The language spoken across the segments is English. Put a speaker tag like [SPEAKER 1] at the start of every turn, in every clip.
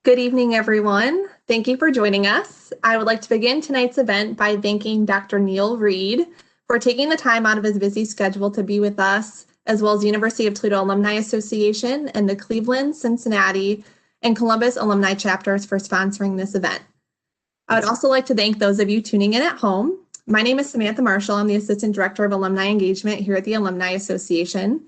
[SPEAKER 1] Good evening, everyone. Thank you for joining us. I would like to begin tonight's event by thanking Dr. Neil Reid for taking the time out of his busy schedule to be with us, as well as the University of Toledo Alumni Association and the Cleveland, Cincinnati, and Columbus alumni chapters for sponsoring this event. I would also like to thank those of you tuning in at home. My name is Samantha Marshall. I'm the Assistant Director of Alumni Engagement here at the Alumni Association.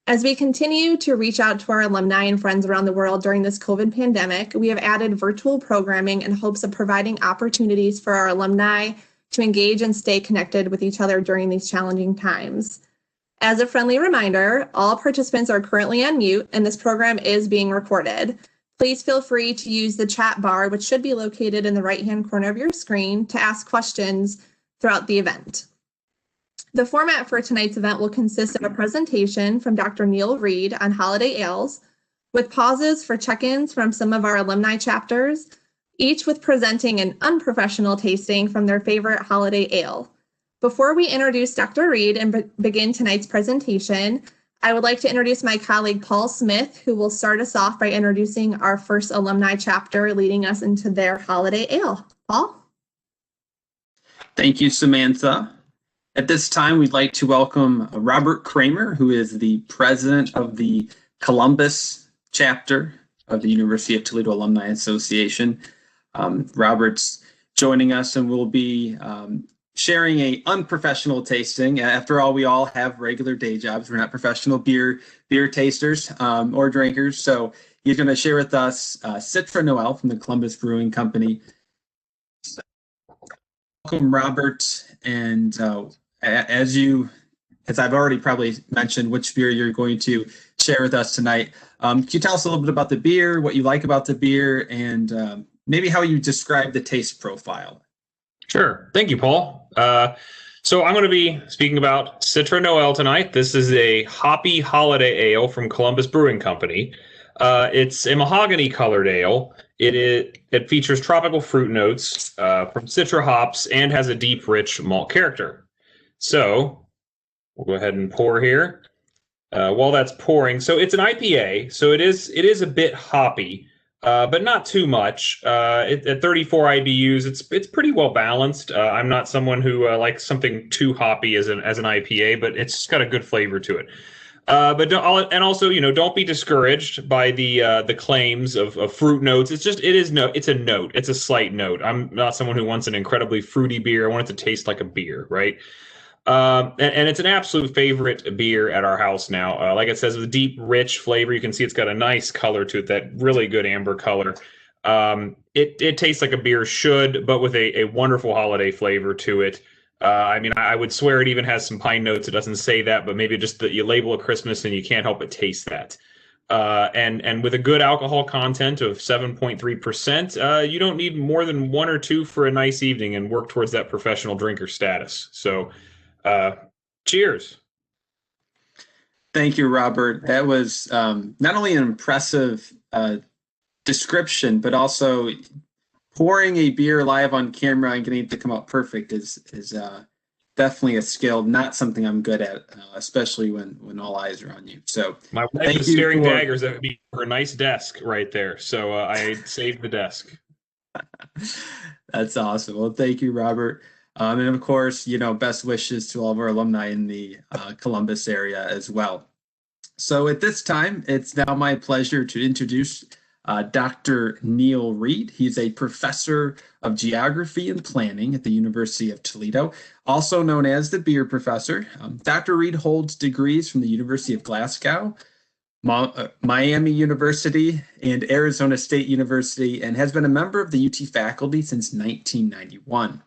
[SPEAKER 1] As we continue to reach out to our alumni and friends around the world during this COVID pandemic, we have added virtual programming in hopes of providing opportunities for our alumni to engage and stay connected with each other during these challenging times. As a friendly reminder, all participants are currently on mute and this program is being recorded. Please feel free to use the chat bar, which should be located in the right-hand corner of your screen, to ask questions throughout the event. The format for tonight's event will consist of a presentation from Dr. Neil Reid on holiday ales, with pauses for check-ins from some of our alumni chapters, each with presenting an unprofessional tasting from their favorite holiday ale. Before we introduce Dr. Reid and begin tonight's presentation, I would like to introduce my colleague Paul Smith, who will start us off by introducing our first alumni chapter, leading us into their holiday ale. Paul?
[SPEAKER 2] Thank you, Samantha. At this time, we'd like to welcome Robert Kramer, who is the president of the Columbus chapter of the University of Toledo Alumni Association. Robert's joining us and will be sharing an unprofessional tasting. After all, we all have regular day jobs. We're not professional beer tasters or drinkers. So he's going to share with us Citra Noel from the Columbus Brewing Company. Welcome, Robert. And as I've already probably mentioned, which beer you're going to share with us tonight. Can you tell us a little bit about the beer, what you like about the beer, and maybe how you describe the taste profile?
[SPEAKER 3] Sure. Thank you, Paul. So I'm going to be speaking about Citra Noel tonight. This is a hoppy holiday ale from Columbus Brewing Company. It's a mahogany-colored ale. It features tropical fruit notes from citra hops and has a deep, rich malt character. So we'll go ahead and pour here. While that's pouring, so it's an IPA, so it is a bit hoppy, but not too much. At 34 IBUs, it's pretty well balanced. I'm not someone who likes something too hoppy as an IPA, but it's got a good flavor to it. Don't be discouraged by the claims of fruit notes. It's a note. It's a slight note. I'm not someone who wants an incredibly fruity beer. I want it to taste like a beer, right? And it's an absolute favorite beer at our house now. Like it says, with a deep, rich flavor. You can see it's got a nice color to it, that really good amber color. It tastes like a beer should, but with a wonderful holiday flavor to it. I would swear it even has some pine notes. It doesn't say that, but maybe just that you label it Christmas and you can't help but taste that. And with a good alcohol content of 7.3%, you don't need more than one or two for a nice evening and work towards that professional drinker status. So, cheers.
[SPEAKER 2] Thank you, Robert. That was not only an impressive description, but also pouring a beer live on camera and getting it to come out perfect is definitely a skill, not something I'm good at, especially when all eyes are on you. So
[SPEAKER 3] my wife is staring daggers at me for a nice desk right there. So I saved the desk.
[SPEAKER 2] That's awesome. Well, thank you, Robert. And of course, best wishes to all of our alumni in the Columbus area as well. So at this time, it's now my pleasure to introduce Dr. Neil Reid. He's a professor of geography and planning at the University of Toledo, also known as the beer professor. Dr. Reid holds degrees from the University of Glasgow, Miami University, and Arizona State University, and has been a member of the UT faculty since 1991.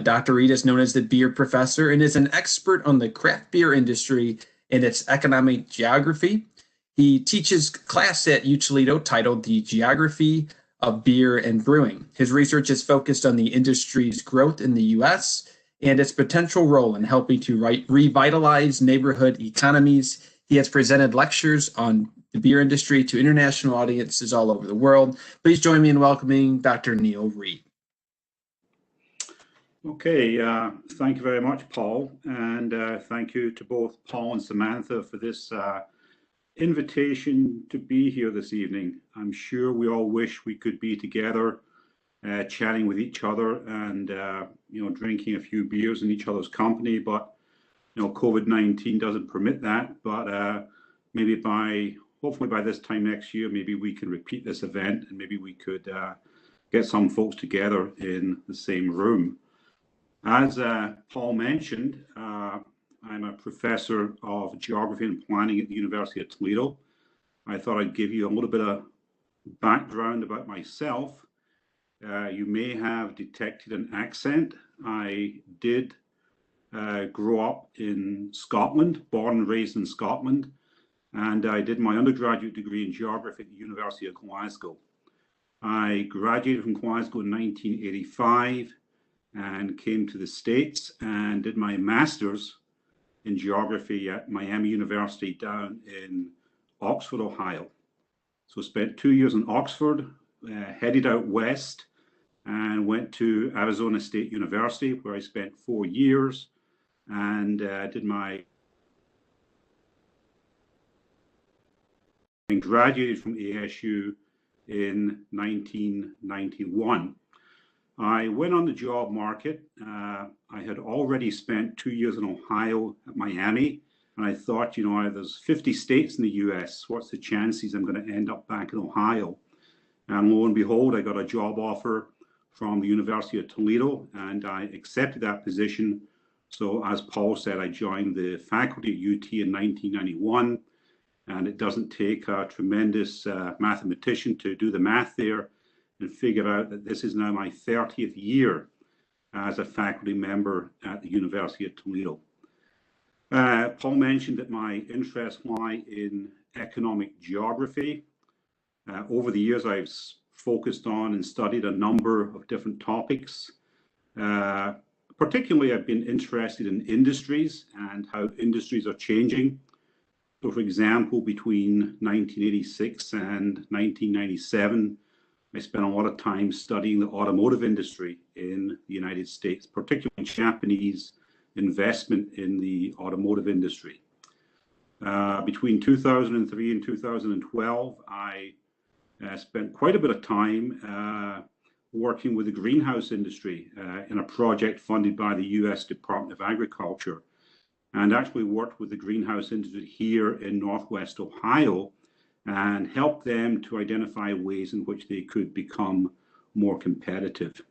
[SPEAKER 2] Dr. Reid is known as the beer professor and is an expert on the craft beer industry and its economic geography. He teaches class at UToledo titled The Geography of Beer and Brewing. His research is focused on the industry's growth in the U.S. and its potential role in helping to revitalize neighborhood economies. He has presented lectures on the beer industry to international audiences all over the world. Please join me in welcoming Dr. Neil Reid.
[SPEAKER 4] Okay, thank you very much, Paul, and thank you to both Paul and Samantha for this invitation to be here this evening. I'm sure we all wish we could be together, chatting with each other and, drinking a few beers in each other's company, but, COVID-19 doesn't permit that. But maybe hopefully by this time next year, maybe we can repeat this event and maybe we could get some folks together in the same room. As Paul mentioned, I'm a professor of geography and planning at the University of Toledo. I thought I'd give you a little bit of background about myself. You may have detected an accent. I did grow up in Scotland, born and raised in Scotland, and I did my undergraduate degree in geography at the University of Glasgow. I graduated from Glasgow in 1985 and came to the States and did my master's in geography at Miami University down in Oxford, Ohio. So spent 2 years in Oxford, headed out west and went to Arizona State University, where I spent 4 years and graduated from ASU in 1991. I went on the job market. I had already spent 2 years in Ohio at Miami, and I thought, there's 50 states in the US. What's the chances I'm going to end up back in Ohio? And lo and behold, I got a job offer from the University of Toledo, and I accepted that position. So as Paul said, I joined the faculty at UT in 1991, and it doesn't take a tremendous mathematician to do the math there and figure out that this is now my 30th year as a faculty member at the University of Toledo. Paul mentioned that my interests lie in economic geography. Over the years, I've focused on and studied a number of different topics. Particularly, I've been interested in industries and how industries are changing. So, for example, between 1986 and 1997, I spent a lot of time studying the automotive industry in the United States, particularly Japanese investment in the automotive industry. Between 2003 and 2012, I spent quite a bit of time working with the greenhouse industry in a project funded by the US Department of Agriculture, and actually worked with the greenhouse industry here in Northwest Ohio and help them to identify ways in which they could become more competitive.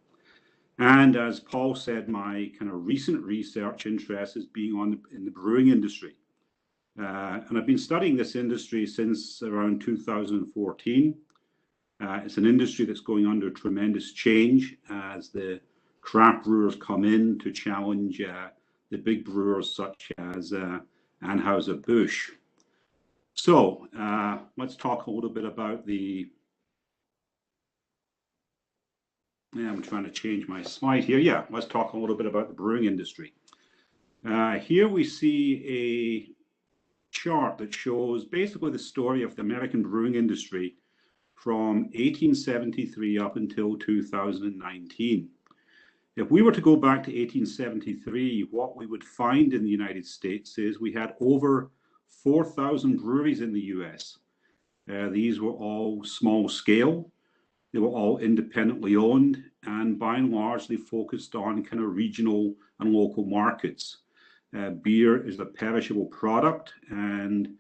[SPEAKER 4] And as Paul said, my kind of recent research interest is being in the brewing industry. And I've been studying this industry since around 2014. It's an industry that's going under tremendous change as the craft brewers come in to challenge the big brewers such as Anheuser-Busch. So let's talk a little bit about I'm trying to change my slide here. Yeah, let's talk a little bit about the brewing industry. Here we see a chart that shows basically the story of the American brewing industry from 1873 up until 2019. If we were to go back to 1873, what we would find in the United States is we had over 4,000 breweries in the US. These were all small scale. They were all independently owned and by and large they focused on kind of regional and local markets. Beer is a perishable product, and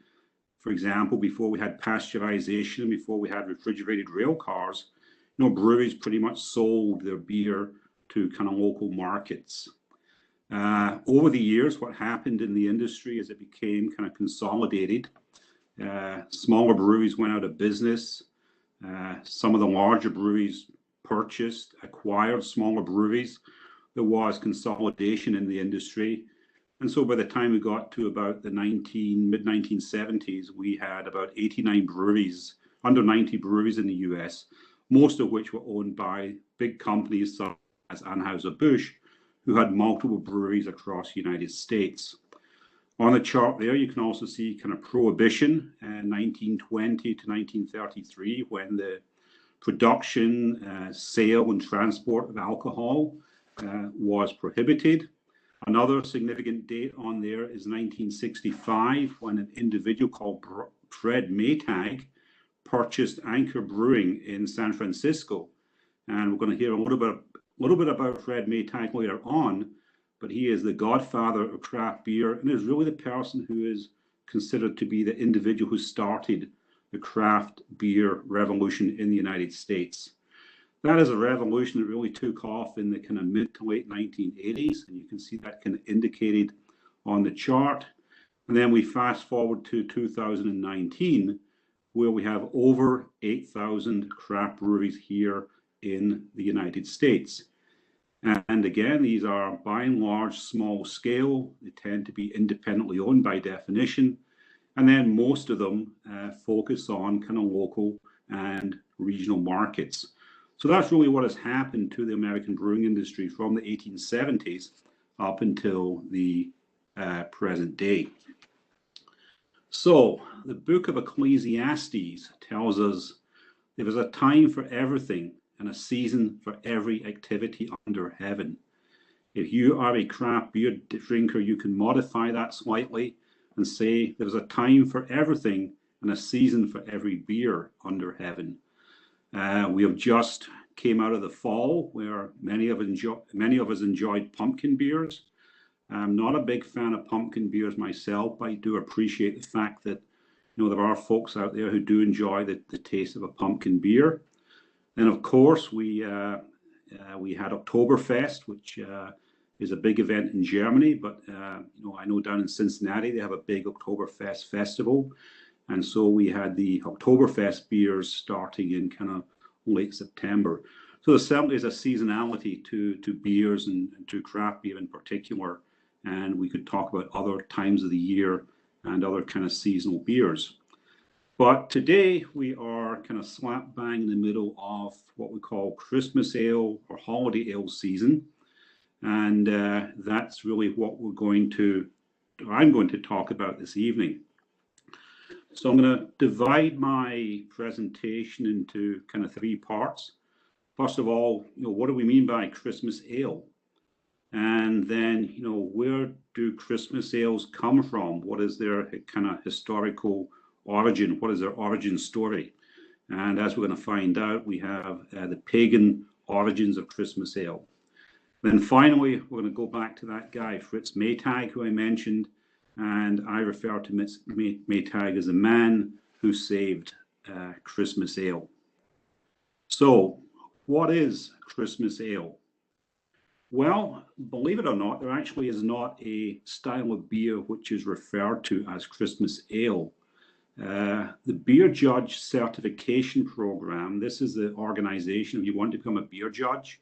[SPEAKER 4] for example, before we had pasteurization, before we had refrigerated rail cars, breweries pretty much sold their beer to kind of local markets. Over the years, what happened in the industry is it became kind of consolidated. Smaller breweries went out of business. Some of the larger breweries acquired smaller breweries. There was consolidation in the industry. And so by the time we got to about the mid-1970s, we had about 89 breweries, under 90 breweries in the US, most of which were owned by big companies such as Anheuser-Busch, who had multiple breweries across the United States. On the chart there, you can also see kind of prohibition in 1920 to 1933, when the production, sale, and transport of alcohol was prohibited. Another significant date on there is 1965, when an individual called Fred Maytag purchased Anchor Brewing in San Francisco. And we're going to hear a little bit about Fred Maytag later on, but he is the godfather of craft beer and is really the person who is considered to be the individual who started the craft beer revolution in the United States. That is a revolution that really took off in the kind of mid to late 1980s, and you can see that kind of indicated on the chart. And then we fast forward to 2019, where we have over 8,000 craft breweries here in the United States. And again, these are by and large small scale. They tend to be independently owned by definition. And then most of them focus on kind of local and regional markets. So that's really what has happened to the American brewing industry from the 1870s up until the present day. So the book of Ecclesiastes tells us there is a time for everything and a season for every activity under heaven. If you are a craft beer drinker, you can modify that slightly and say there's a time for everything and a season for every beer under heaven. We have just came out of the fall where many of us enjoyed pumpkin beers. I'm not a big fan of pumpkin beers myself, but I do appreciate the fact that there are folks out there who do enjoy the taste of a pumpkin beer. And of course, we had Oktoberfest, which is a big event in Germany, but I know down in Cincinnati they have a big Oktoberfest festival, and so we had the Oktoberfest beers starting in kind of late September. So there certainly is a seasonality to beers and to craft beer in particular, and we could talk about other times of the year and other kind of seasonal beers. But today we are kind of slap bang in the middle of what we call Christmas ale or holiday ale season. And that's really what I'm going to talk about this evening. So I'm going to divide my presentation into kind of three parts. First of all, what do we mean by Christmas ale? And then, where do Christmas ales come from? What is their kind of historical origin? What is their origin story? And as we're going to find out, we have the pagan origins of Christmas ale. Then finally, we're going to go back to that guy, Fritz Maytag, who I mentioned, and I refer to Maytag as a man who saved Christmas ale. So, what is Christmas ale? Well, believe it or not, there actually is not a style of beer which is referred to as Christmas ale. The Beer Judge Certification Program, this is the organization, if you want to become a beer judge,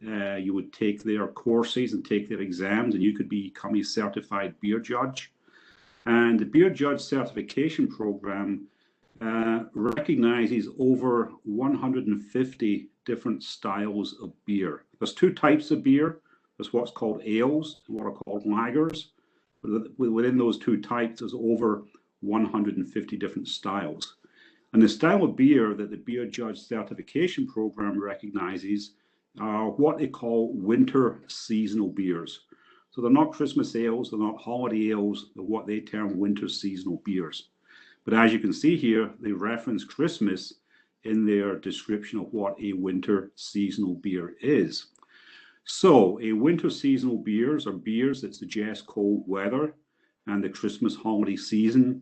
[SPEAKER 4] you would take their courses and take their exams and you could become a certified beer judge. And the Beer Judge Certification Program recognizes over 150 different styles of beer. There's two types of beer. There's what's called ales and what are called lagers. Within those two types, there's over 150 different styles. And the style of beer that the Beer Judge Certification Program recognizes are what they call winter seasonal beers. So they're not Christmas ales, they're not holiday ales, they're what they term winter seasonal beers. But as you can see here, they reference Christmas in their description of what a winter seasonal beer is. So a winter seasonal beers are beers that suggest cold weather and the Christmas holiday season,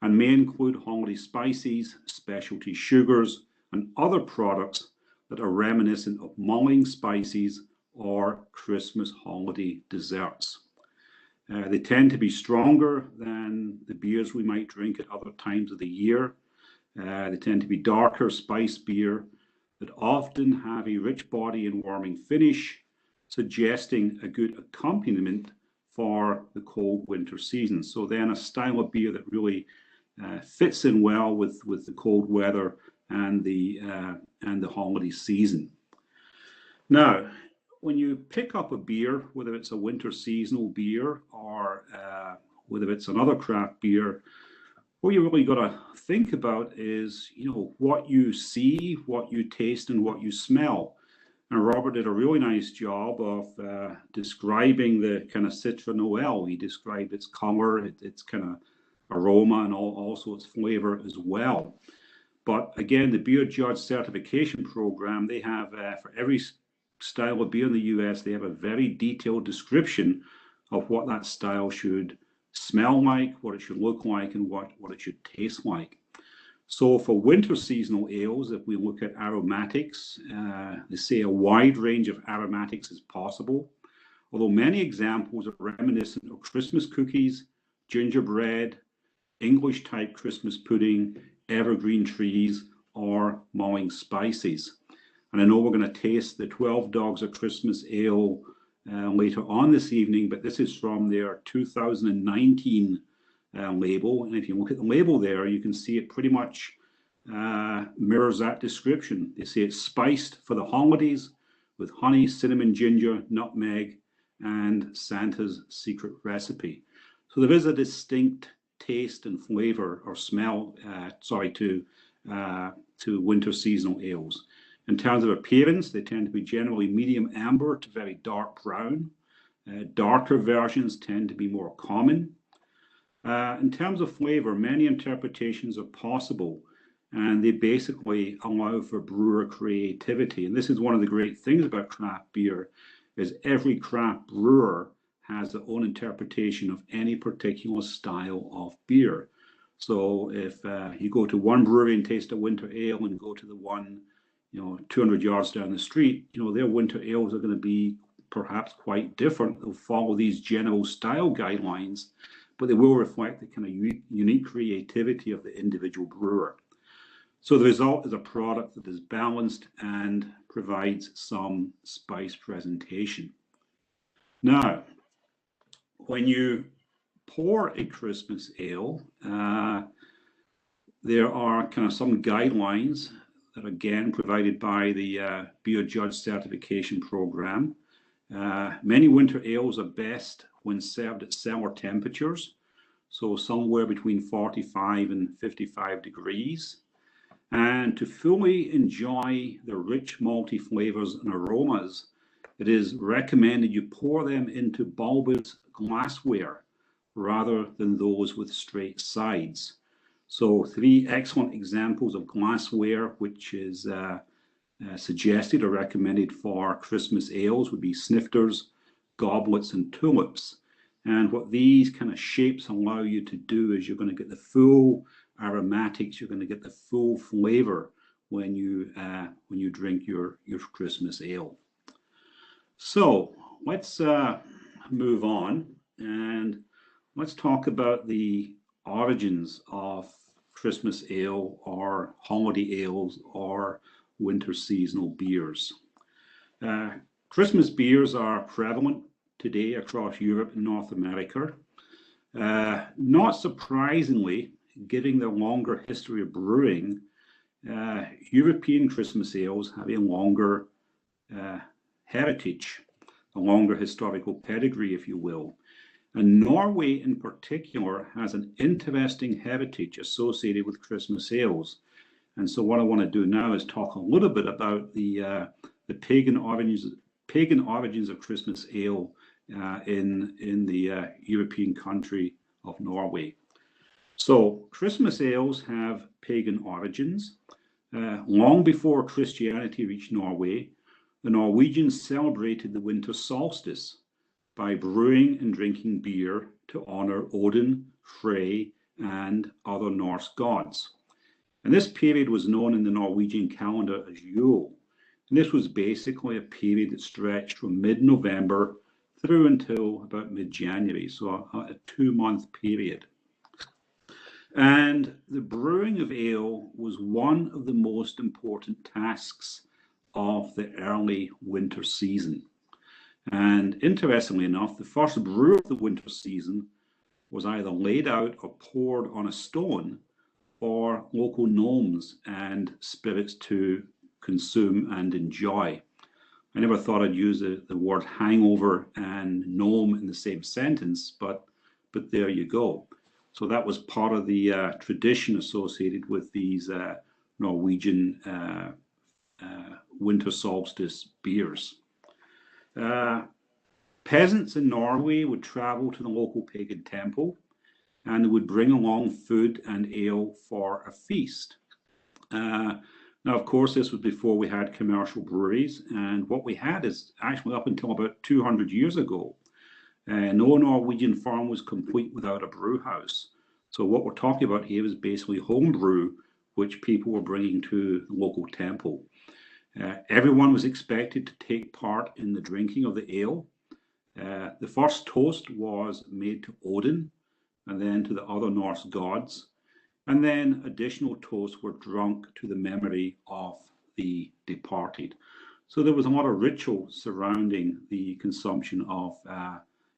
[SPEAKER 4] and may include holiday spices, specialty sugars, and other products that are reminiscent of mulling spices or Christmas holiday desserts. They tend to be stronger than the beers we might drink at other times of the year. They tend to be darker spiced beer that often have a rich body and warming finish, suggesting a good accompaniment for the cold winter season. So then a style of beer that really fits in well with the cold weather and the holiday season. Now, when you pick up a beer, whether it's a winter seasonal beer or whether it's another craft beer, what you really got to think about is, what you see, what you taste, and what you smell. And Robert did a really nice job of describing the kind of Citra Noel. He described its color, its kind of aroma and also its flavor as well. But again, the Beer Judge Certification Program, they have for every style of beer in the US, they have a very detailed description of what that style should smell like, what it should look like, and what it should taste like. So for winter seasonal ales, if we look at aromatics, they say a wide range of aromatics is possible, although many examples are reminiscent of Christmas cookies, gingerbread, English type Christmas pudding, evergreen trees, or mulling spices. And I know we're going to taste the 12 Dogs of Christmas Ale later on this evening, but this is from their 2019 label. And if you look at the label there, you can see it pretty much mirrors that description. They say it's spiced for the holidays with honey, cinnamon, ginger, nutmeg, and Santa's secret recipe. So there is a distinct taste and flavor or smell, to winter seasonal ales. In terms of appearance, they tend to be generally medium amber to very dark brown. Darker versions tend to be more common. In terms of flavor, many interpretations are possible, and they basically allow for brewer creativity. And this is one of the great things about craft beer, is every craft brewer has their own interpretation of any particular style of beer. So if you go to one brewery and taste a winter ale and go to the one 200 yards down the street, their winter ales are going to be perhaps quite different. They'll follow these general style guidelines, but they will reflect the kind of unique creativity of the individual brewer. So the result is a product that is balanced and provides some spice presentation. Now, when you pour a Christmas ale, there are kind of some guidelines that are again provided by the Beer Judge Certification Program. Many winter ales are best when served at cellar temperatures, so somewhere between 45 and 55 degrees. And to fully enjoy the rich malty flavors and aromas, it is recommended you pour them into bulbous glassware rather than those with straight sides. So 3 excellent examples of glassware which is suggested or recommended for Christmas ales would be snifters, goblets, and tulips. And what these kind of shapes allow you to do is you're going to get the full aromatics, you're going to get the full flavor when you drink your Christmas ale. So let's move on and let's talk about the origins of Christmas ale or holiday ales or winter seasonal beers. Christmas beers are prevalent today across Europe and North America. Not surprisingly, given their longer history of brewing, European Christmas ales have a longer heritage, a longer historical pedigree, if you will. And Norway in particular has an interesting heritage associated with Christmas ales. And so what I want to do now is talk a little bit about the pagan origins of Christmas ale in the European country of Norway. So Christmas ales have pagan origins. Long before Christianity reached Norway, the Norwegians celebrated the winter solstice by brewing and drinking beer to honor Odin, Frey, and other Norse gods. And this period was known in the Norwegian calendar as Yule. And this was basically a period that stretched from mid-November through until about mid-January, so a 2-month period. And the brewing of ale was one of the most important tasks of the early winter season. And interestingly enough, the first brew of the winter season was either laid out or poured on a stone for local gnomes and spirits to consume and enjoy. I never thought I'd use the word hangover and gnome in the same sentence, but there you go. So that was part of the tradition associated with these Norwegian winter solstice beers. Peasants in Norway would travel to the local pagan temple and they would bring along food and ale for a feast. Now, of course, this was before we had commercial breweries, and what we had is actually up until about 200 years ago, no Norwegian farm was complete without a brew house. So what we're talking about here is basically home brew, which people were bringing to the local temple. Everyone was expected to take part in the drinking of the ale. The first toast was made to Odin, and then to the other Norse gods. And then additional toasts were drunk to the memory of the departed. So there was a lot of ritual surrounding the consumption of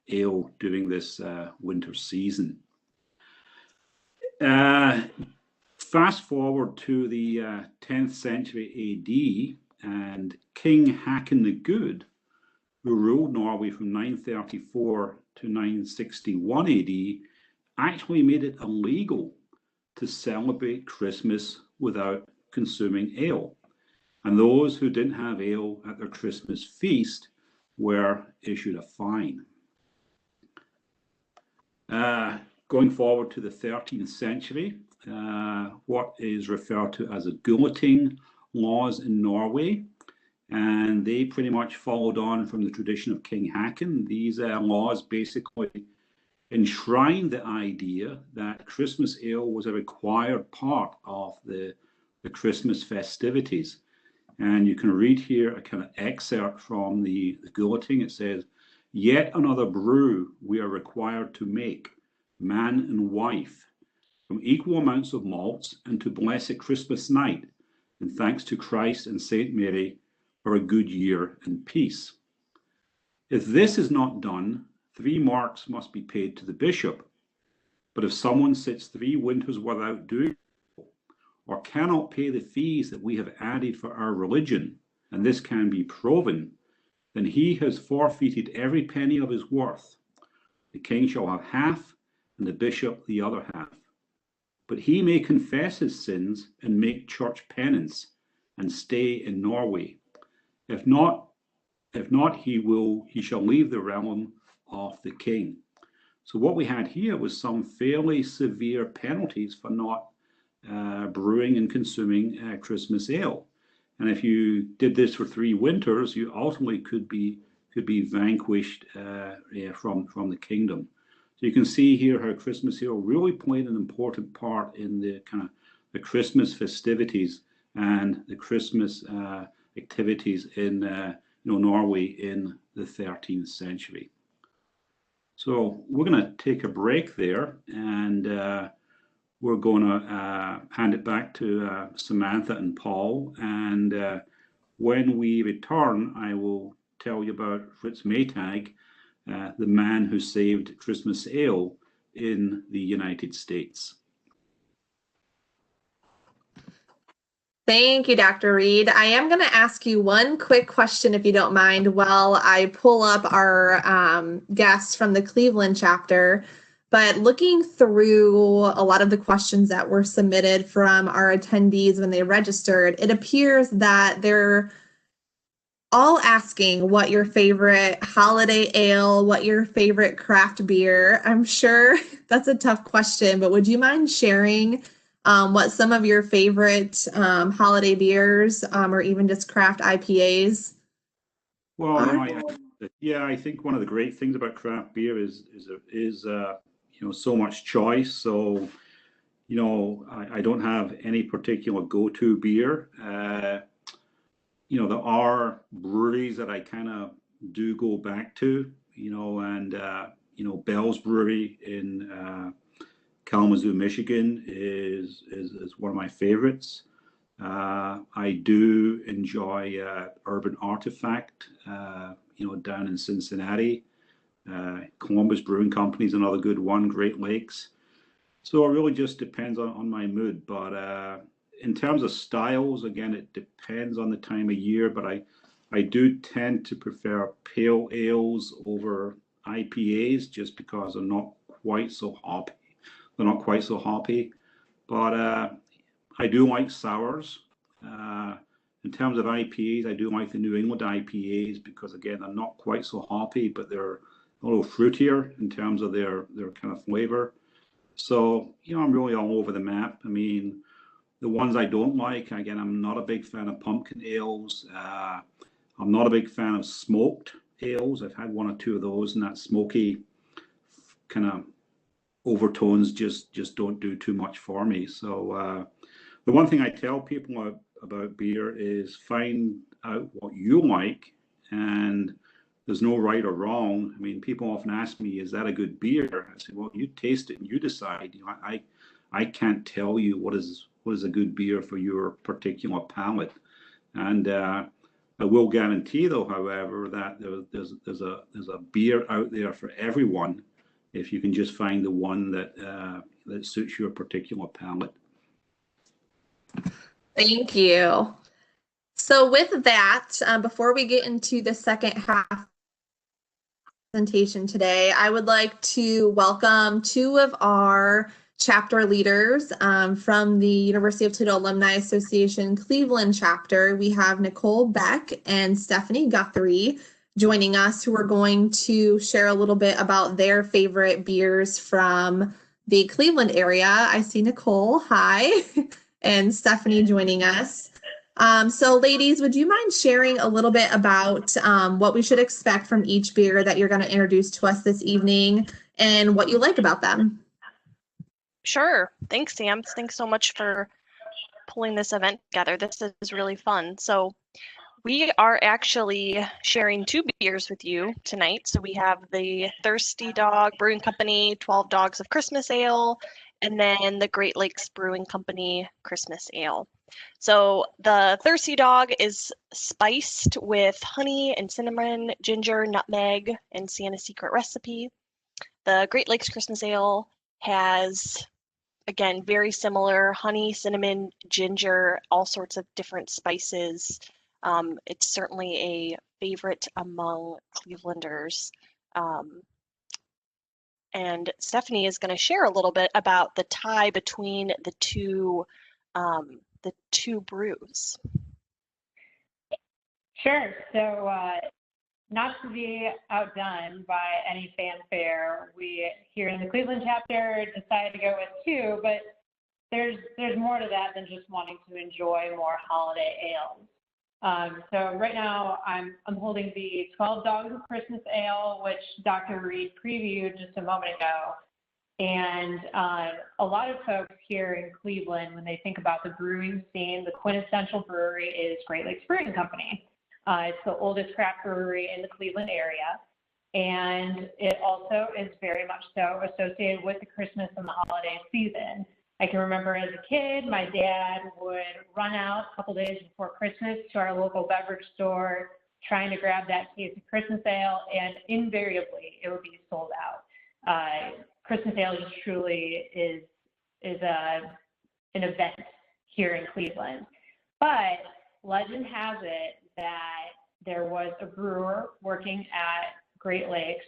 [SPEAKER 4] ale during this winter season. Fast forward to the 10th century AD, and King Haakon the Good, who ruled Norway from 934 to 961 AD, actually made it illegal to celebrate Christmas without consuming ale. And those who didn't have ale at their Christmas feast were issued a fine. Going forward to the 13th century, what is referred to as the Gulating laws in Norway, and they pretty much followed on from the tradition of King Haakon. These laws basically enshrined the idea that Christmas ale was a required part of the Christmas festivities. And you can read here a kind of excerpt from the Gulating. It says, "Yet another brew we are required to make, man and wife, from equal amounts of malts, and to bless a Christmas night, and thanks to Christ and Saint Mary for a good year and peace. If this is not done, 3 marks must be paid to the bishop. But if someone sits 3 winters without doing so, or cannot pay the fees that we have added for our religion, and this can be proven, then he has forfeited every penny of his worth. The king shall have half, and the bishop the other half. But he may confess his sins and make church penance, and stay in Norway. If not, he shall leave the realm of the king." So what we had here was some fairly severe penalties for not brewing and consuming Christmas ale. And if you did this for 3 winters, you ultimately could be vanquished from the kingdom. So you can see here how Christmas ale really played an important part in the kind of the Christmas festivities and the Christmas activities in Norway in the 13th century. So we're going to take a break there, and we're going to hand it back to Samantha and Paul. And when we return, I will tell you about Fritz Maytag, the man who saved Christmas ale in the United States.
[SPEAKER 1] Thank you, Dr. Reid. I am going to ask you one quick question, if you don't mind, while I pull up our guests from the Cleveland chapter. But looking through a lot of the questions that were submitted from our attendees when they registered, it appears that they're all asking what your favorite holiday ale, what your favorite craft beer. I'm sure that's a tough question, but would you mind sharing what some of your favorite holiday beers or even just craft IPAs?
[SPEAKER 4] Well, I think one of the great things about craft beer is so much choice. So, I don't have any particular go-to beer. There are breweries that I kind of do go back to, and Bell's Brewery in Kalamazoo, Michigan is one of my favorites. I do enjoy Urban Artifact, down in Cincinnati. Columbus Brewing Company is another good one, Great Lakes. So it really just depends on my mood. But in terms of styles, again, it depends on the time of year, but I do tend to prefer pale ales over IPAs just because they're not quite so hoppy. But I do like sours. In terms of IPAs, I do like the New England IPAs because, again, they're not quite so hoppy, but they're a little fruitier in terms of their kind of flavor. So, I'm really all over the map. I mean, the ones I don't like, again, I'm not a big fan of pumpkin ales. I'm not a big fan of smoked ales. I've had one or two of those, and that smoky kind of overtones just don't do too much for me. So the one thing I tell people about beer is find out what you like, and there's no right or wrong. I mean, people often ask me, is that a good beer? I say, well, you taste it and you decide. I can't tell you what is a good beer for your particular palate. And I will guarantee, though, however, that there's a beer out there for everyone if you can just find the one that suits your particular palate.
[SPEAKER 1] Thank you. So with that, before we get into the second half presentation today, I would like to welcome two of our chapter leaders from the University of Toledo Alumni Association Cleveland chapter. We have Nicole Beck and Stephanie Guthrie joining us, who are going to share a little bit about their favorite beers from the Cleveland area. I see Nicole, hi, and Stephanie joining us. So ladies, would you mind sharing a little bit about what we should expect from each beer that you're going to introduce to us this evening and what you like about them?
[SPEAKER 5] Sure. Thanks, Sam. Thanks so much for pulling this event together. This is really fun. So we are actually sharing two beers with you tonight. So we have the Thirsty Dog Brewing Company 12 Dogs of Christmas Ale, and then the Great Lakes Brewing Company Christmas Ale. So the Thirsty Dog is spiced with honey and cinnamon, ginger, nutmeg, and Santa's Secret Recipe. The Great Lakes Christmas Ale has, again, very similar honey, cinnamon, ginger, all sorts of different spices. It's certainly a favorite among Clevelanders. And Stephanie is going to share a little bit about the tie between the two brews.
[SPEAKER 6] Sure. So not to be outdone by any fanfare, we here in the Cleveland chapter decided to go with two, but there's more to that than just wanting to enjoy more holiday ales. So right now I'm holding the 12 Dogs of Christmas Ale, which Dr. Reid previewed just a moment ago. And a lot of folks here in Cleveland, when they think about the brewing scene, the quintessential brewery is Great Lakes Brewing Company. It's the oldest craft brewery in the Cleveland area. And it also is very much so associated with the Christmas and the holiday season. I can remember as a kid, my dad would run out a couple days before Christmas to our local beverage store, trying to grab that case of Christmas ale, and invariably it would be sold out. Christmas ale just truly is an event here in Cleveland. But legend has it that there was a brewer working at Great Lakes,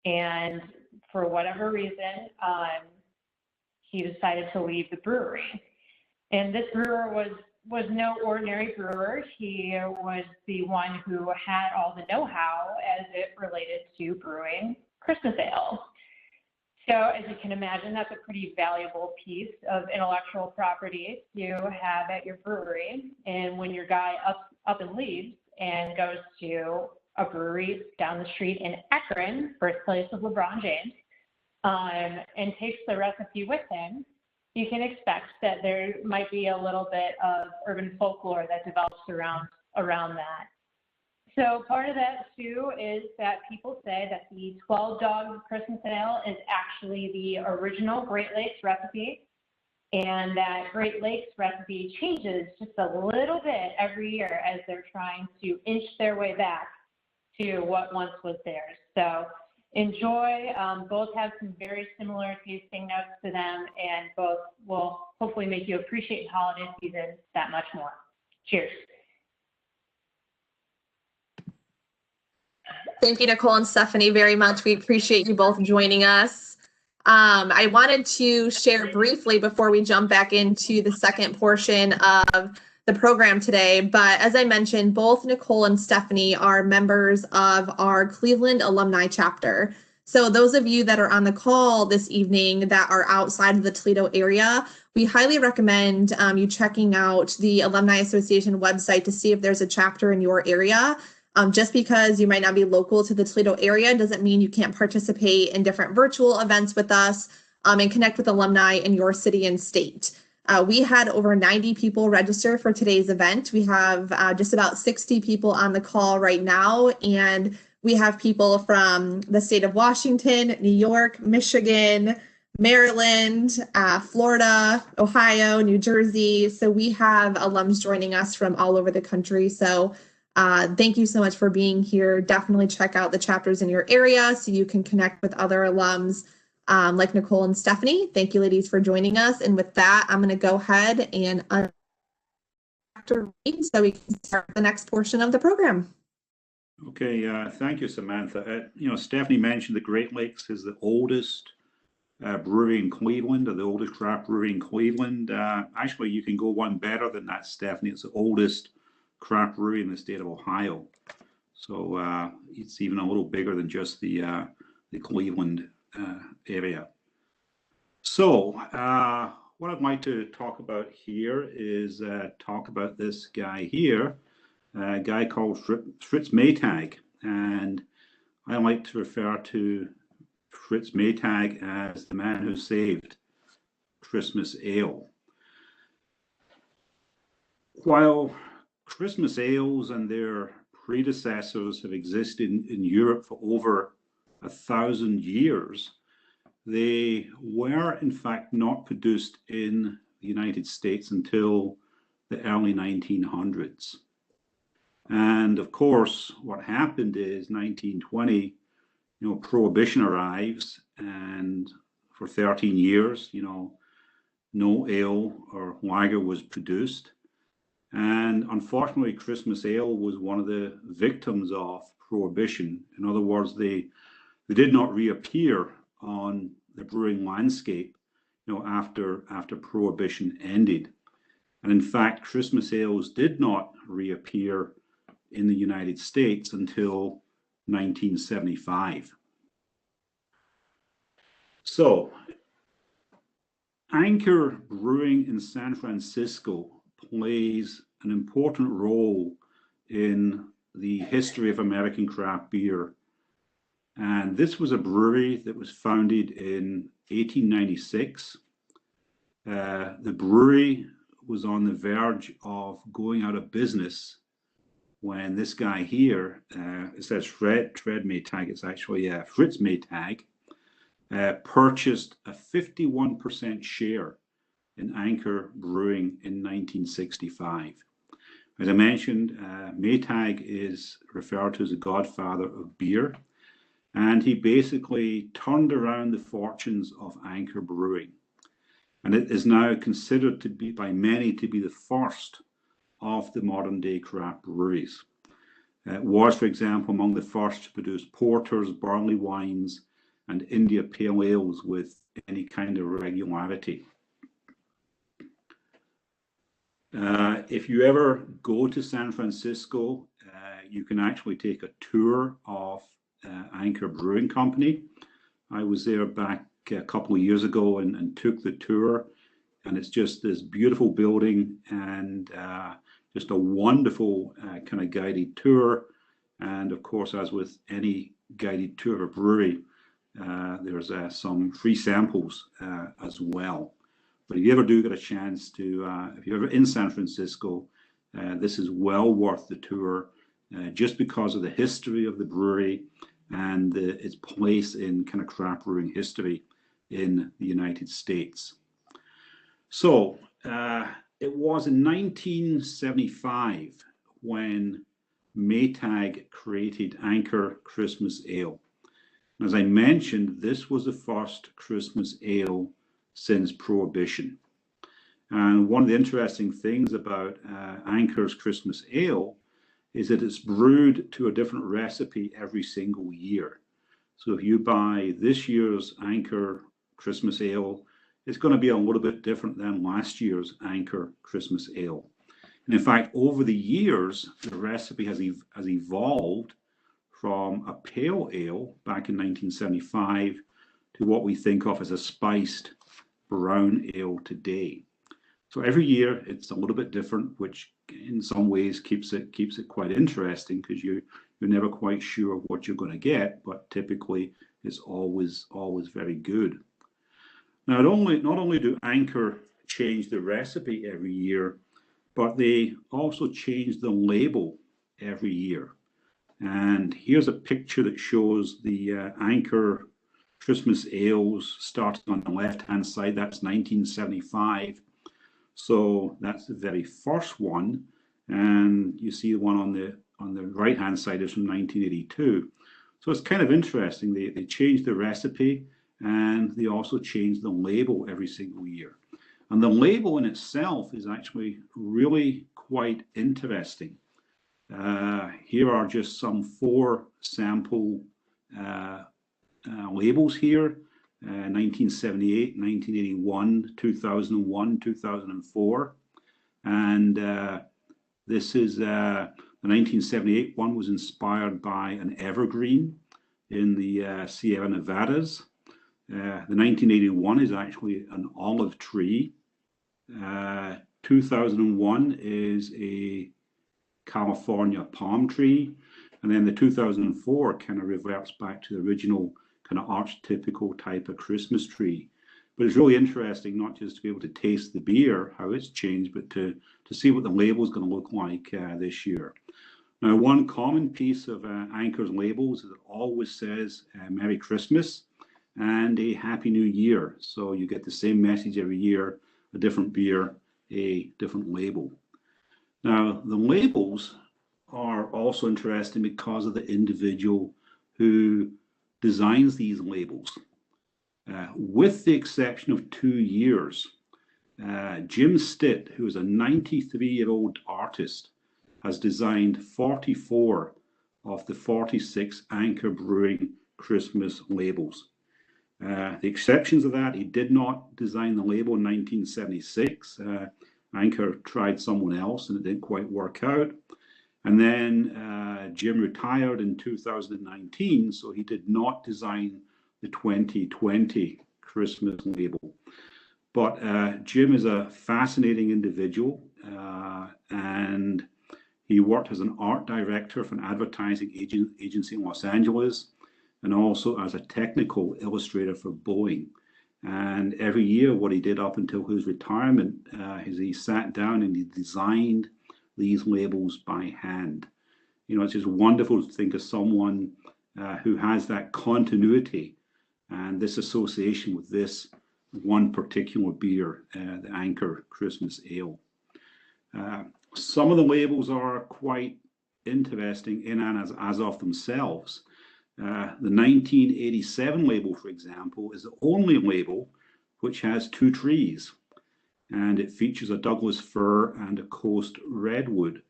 [SPEAKER 6] and for whatever reason, he decided to leave the brewery. And this brewer was no ordinary brewer. He was the one who had all the know-how as it related to brewing Christmas ale. So as you can imagine, that's a pretty valuable piece of intellectual property to have at your brewery. And when your guy up and leaves and goes to a brewery down the street in Akron, birthplace of LeBron James, and takes the recipe with him, you can expect that there might be a little bit of urban folklore that develops around that. So part of that too is that people say that the 12 Dogs Christmas Ale is actually the original Great Lakes recipe, and that Great Lakes recipe changes just a little bit every year as they're trying to inch their way back to what once was theirs. So enjoy. Both have some very similar tasting notes to them, and both will hopefully make you appreciate the holiday season that much more. Cheers.
[SPEAKER 1] Thank you, Nicole and Stephanie, very much. We appreciate you both joining us. I wanted to share briefly before we jump back into the second portion of the program today, but as I mentioned, both Nicole and Stephanie are members of our Cleveland alumni chapter. So those of you that are on the call this evening that are outside of the Toledo area, we highly recommend you checking out the Alumni Association website to see if there's a chapter in your area. Just because you might not be local to the Toledo area doesn't mean you can't participate in different virtual events with us and connect with alumni in your city and state. We had over 90 people register for today's event. We have just about 60 people on the call right now, and we have people from the state of Washington, New York, Michigan, Maryland, Florida, Ohio, New Jersey. So we have alums joining us from all over the country. So thank you so much for being here. Definitely check out the chapters in your area so you can connect with other alums like Nicole and Stephanie. Thank you, ladies, for joining us. And with that, I'm going to go ahead and Dr. Reid so we can start the next portion of the program.
[SPEAKER 4] Okay, thank you, Samantha. Stephanie mentioned the Great Lakes is the oldest brewery in Cleveland, or the oldest craft brewery in Cleveland. Actually, you can go one better than that, Stephanie. It's the oldest craft brewery in the state of Ohio. So it's even a little bigger than just the Cleveland area. So what I'd like to talk about here is talk about this guy here, a guy called Fritz Maytag. And I like to refer to Fritz Maytag as the man who saved Christmas ale. While Christmas ales and their predecessors have existed in Europe for over 1,000 years, they were in fact not produced in the United States until the early 1900s. And of course, what happened is 1920, Prohibition arrives, and for 13 years, no ale or lager was produced. And unfortunately, Christmas ale was one of the victims of Prohibition. In other words, they did not reappear on the brewing landscape, after Prohibition ended. And in fact, Christmas ales did not reappear in the United States until 1975. So, Anchor Brewing in San Francisco plays an important role in the history of American craft beer. And this was a brewery that was founded in 1896. The brewery was on the verge of going out of business when this guy here, it says Fred Maytag, it's actually Fritz Maytag, purchased a 51% share in Anchor Brewing in 1965. As I mentioned, Maytag is referred to as the godfather of beer, and he basically turned around the fortunes of Anchor Brewing. And it is now considered to be, by many, to be the first of the modern day craft breweries. It was, for example, among the first to produce porters, barley wines, and India Pale Ales with any kind of regularity. If you ever go to San Francisco, you can actually take a tour of Anchor Brewing Company. I was there back a couple of years ago and took the tour, and it's just this beautiful building and just a wonderful kind of guided tour. And of course, as with any guided tour of a brewery, there's some free samples as well. But if you ever do get a chance to, if you're ever in San Francisco, this is well worth the tour, just because of the history of the brewery and its place in kind of craft brewing history in the United States. So it was in 1975 when Maytag created Anchor Christmas Ale. And as I mentioned, this was the first Christmas ale since Prohibition. And one of the interesting things about Anchor's Christmas Ale is that it's brewed to a different recipe every single year. So if you buy this year's Anchor Christmas Ale, it's going to be a little bit different than last year's Anchor Christmas Ale. And in fact, over the years, the recipe has evolved from a pale ale back in 1975 to what we think of as a spiced brown ale today. So every year it's a little bit different, which in some ways keeps it quite interesting, because you're never quite sure what you're going to get, but typically it's always very good. Now, not only do Anchor change the recipe every year, but they also change the label every year. And here's a picture that shows the Anchor Christmas ales starting on the left-hand side. That's 1975. So that's the very first one. And you see the one on the right-hand side is from 1982. So it's kind of interesting. They change the recipe, and they also change the label every single year. And the label in itself is actually really quite interesting. Here are just some 4 sample labels here, 1978, 1981, 2001, 2004. And this is the 1978 one was inspired by an evergreen in the Sierra Nevadas. The 1981 is actually an olive tree. 2001 is a California palm tree. And then the 2004 kind of reverts back to the original kind of archetypical type of Christmas tree. But it's really interesting not just to be able to taste the beer, how it's changed, but to see what the label is going to look like this year. Now, one common piece of Anchor's labels is it always says Merry Christmas and a Happy New Year. So you get the same message every year, a different beer, a different label. Now, the labels are also interesting because of the individual who designs these labels. With the exception of 2 years, Jim Stitt, who is a 93-year-old artist, has designed 44 of the 46 Anchor Brewing Christmas labels. The exceptions of that, he did not design the label in 1976. Anchor tried someone else and it didn't quite work out. And then Jim retired in 2019, so he did not design the 2020 Christmas label. But Jim is a fascinating individual, and he worked as an art director for an advertising agency in Los Angeles, and also as a technical illustrator for Boeing. And every year, what he did up until his retirement is he sat down and he designed these labels by hand. You know, it's just wonderful to think of someone who has that continuity and this association with this one particular beer, the Anchor Christmas Ale. Some of the labels are quite interesting in and as of themselves. The 1987 label, for example, is the only label which has 2 trees, and it features a Douglas fir and a coast redwood.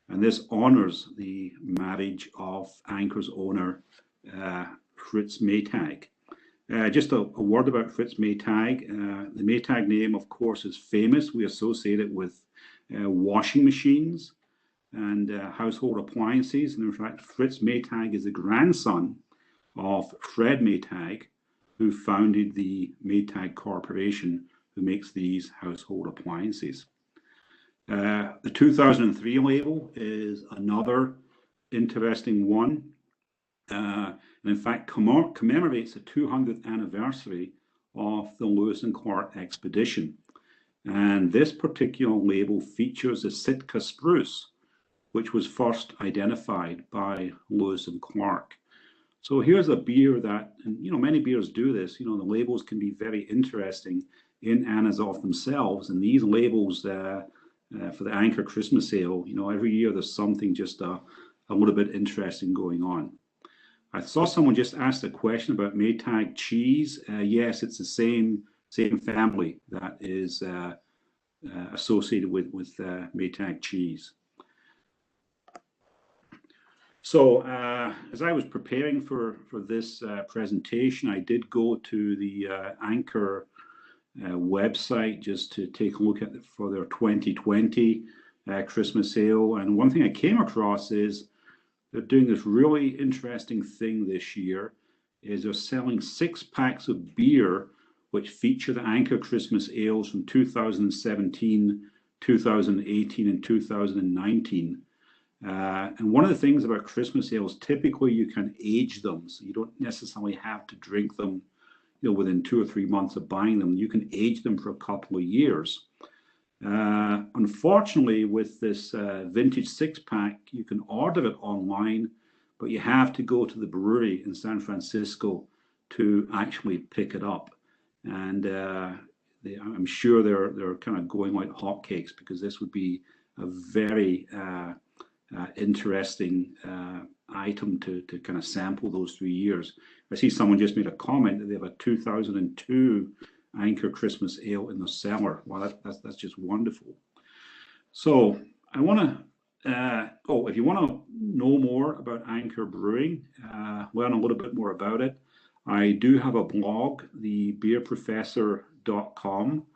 [SPEAKER 4] And this honors the marriage of Anchor's owner, Fritz Maytag. Just a word about Fritz Maytag. The Maytag name, of course, is famous. We associate it with washing machines and household appliances. And in fact, Fritz Maytag is the grandson of Fred Maytag, who founded the Maytag Corporation, who makes these household appliances. The 2003 label is another interesting one. And in fact, commemorates the 200th anniversary of the Lewis and Clark expedition. And this particular label features the Sitka spruce, which was first identified by Lewis and Clark. So here's a beer that, and you know, many beers do this, you know, the labels can be very interesting in and as of themselves. And these labels for the Anchor Christmas Ale, you know, every year there's something just a little bit interesting going on. I saw someone just ask a question about Maytag cheese. Yes, it's the same family that is associated with Maytag cheese. So as I was preparing for this presentation, I did go to the Anchor website just to take a look at for their 2020 Christmas Ale. And one thing I came across is they're doing this really interesting thing this year, is they're selling 6 packs of beer which feature the Anchor Christmas ales from 2017, 2018, and 2019. And one of the things about Christmas ales, typically you can age them, so you don't necessarily have to drink them, within 2 or 3 months of buying them. You can age them for a couple of years. Unfortunately, with this vintage 6-pack, you can order it online, but you have to go to the brewery in San Francisco to actually pick it up. And I'm sure they're kind of going like hotcakes, because this would be a very interesting item to kind of sample those 3 years. I see someone just made a comment that they have a 2002 Anchor Christmas Ale in the cellar. Well, that's just wonderful. So I want to, if you want to know more about Anchor Brewing, learn a little bit more about it, I do have a blog, thebeerprofessor.com,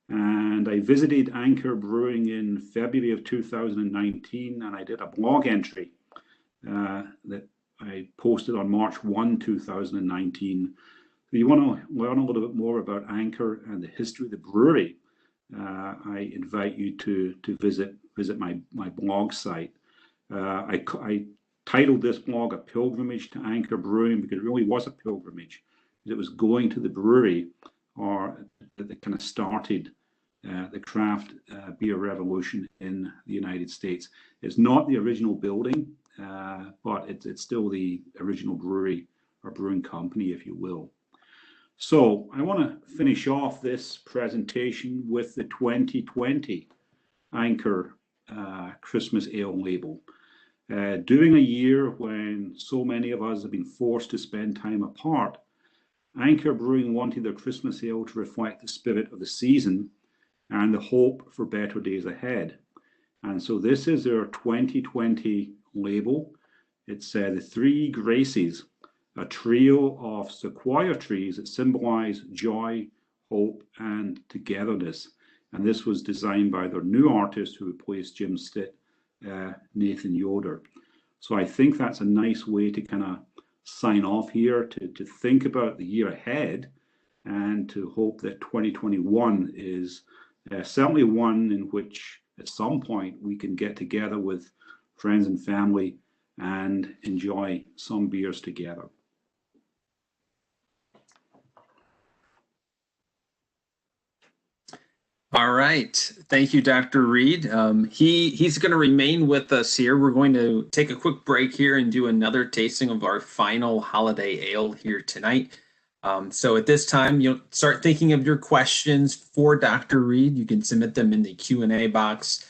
[SPEAKER 4] and I visited Anchor Brewing in February of 2019, and I did a blog entry that I posted on March 1, 2019. If you want to learn a little bit more about Anchor and the history of the brewery, I invite you to visit my blog site. I titled this blog A Pilgrimage to Anchor Brewing, because it really was a pilgrimage. It was going to the brewery that kind of started the craft beer revolution in the United States. It's not the original building, but it's still the original brewery or brewing company, if you will. So I want to finish off this presentation with the 2020 Anchor Christmas Ale label. During a year when so many of us have been forced to spend time apart, Anchor Brewing wanted their Christmas ale to reflect the spirit of the season and the hope for better days ahead. And so this is their 2020 label. It's the Three Graces, a trio of sequoia trees that symbolize joy, hope, and togetherness. And this was designed by their new artist who replaced Jim Stitt, Nathan Yoder. So I think that's a nice way to kind of sign off here, to think about the year ahead, and to hope that 2021 is certainly one in which at some point we can get together with friends and family and enjoy some beers together.
[SPEAKER 2] All right. Thank you, Dr. Reid. He's going to remain with us here. We're going to take a quick break here and do another tasting of our final holiday ale here tonight. So at this time, you'll start thinking of your questions for Dr. Reid. You can submit them in the Q&A box,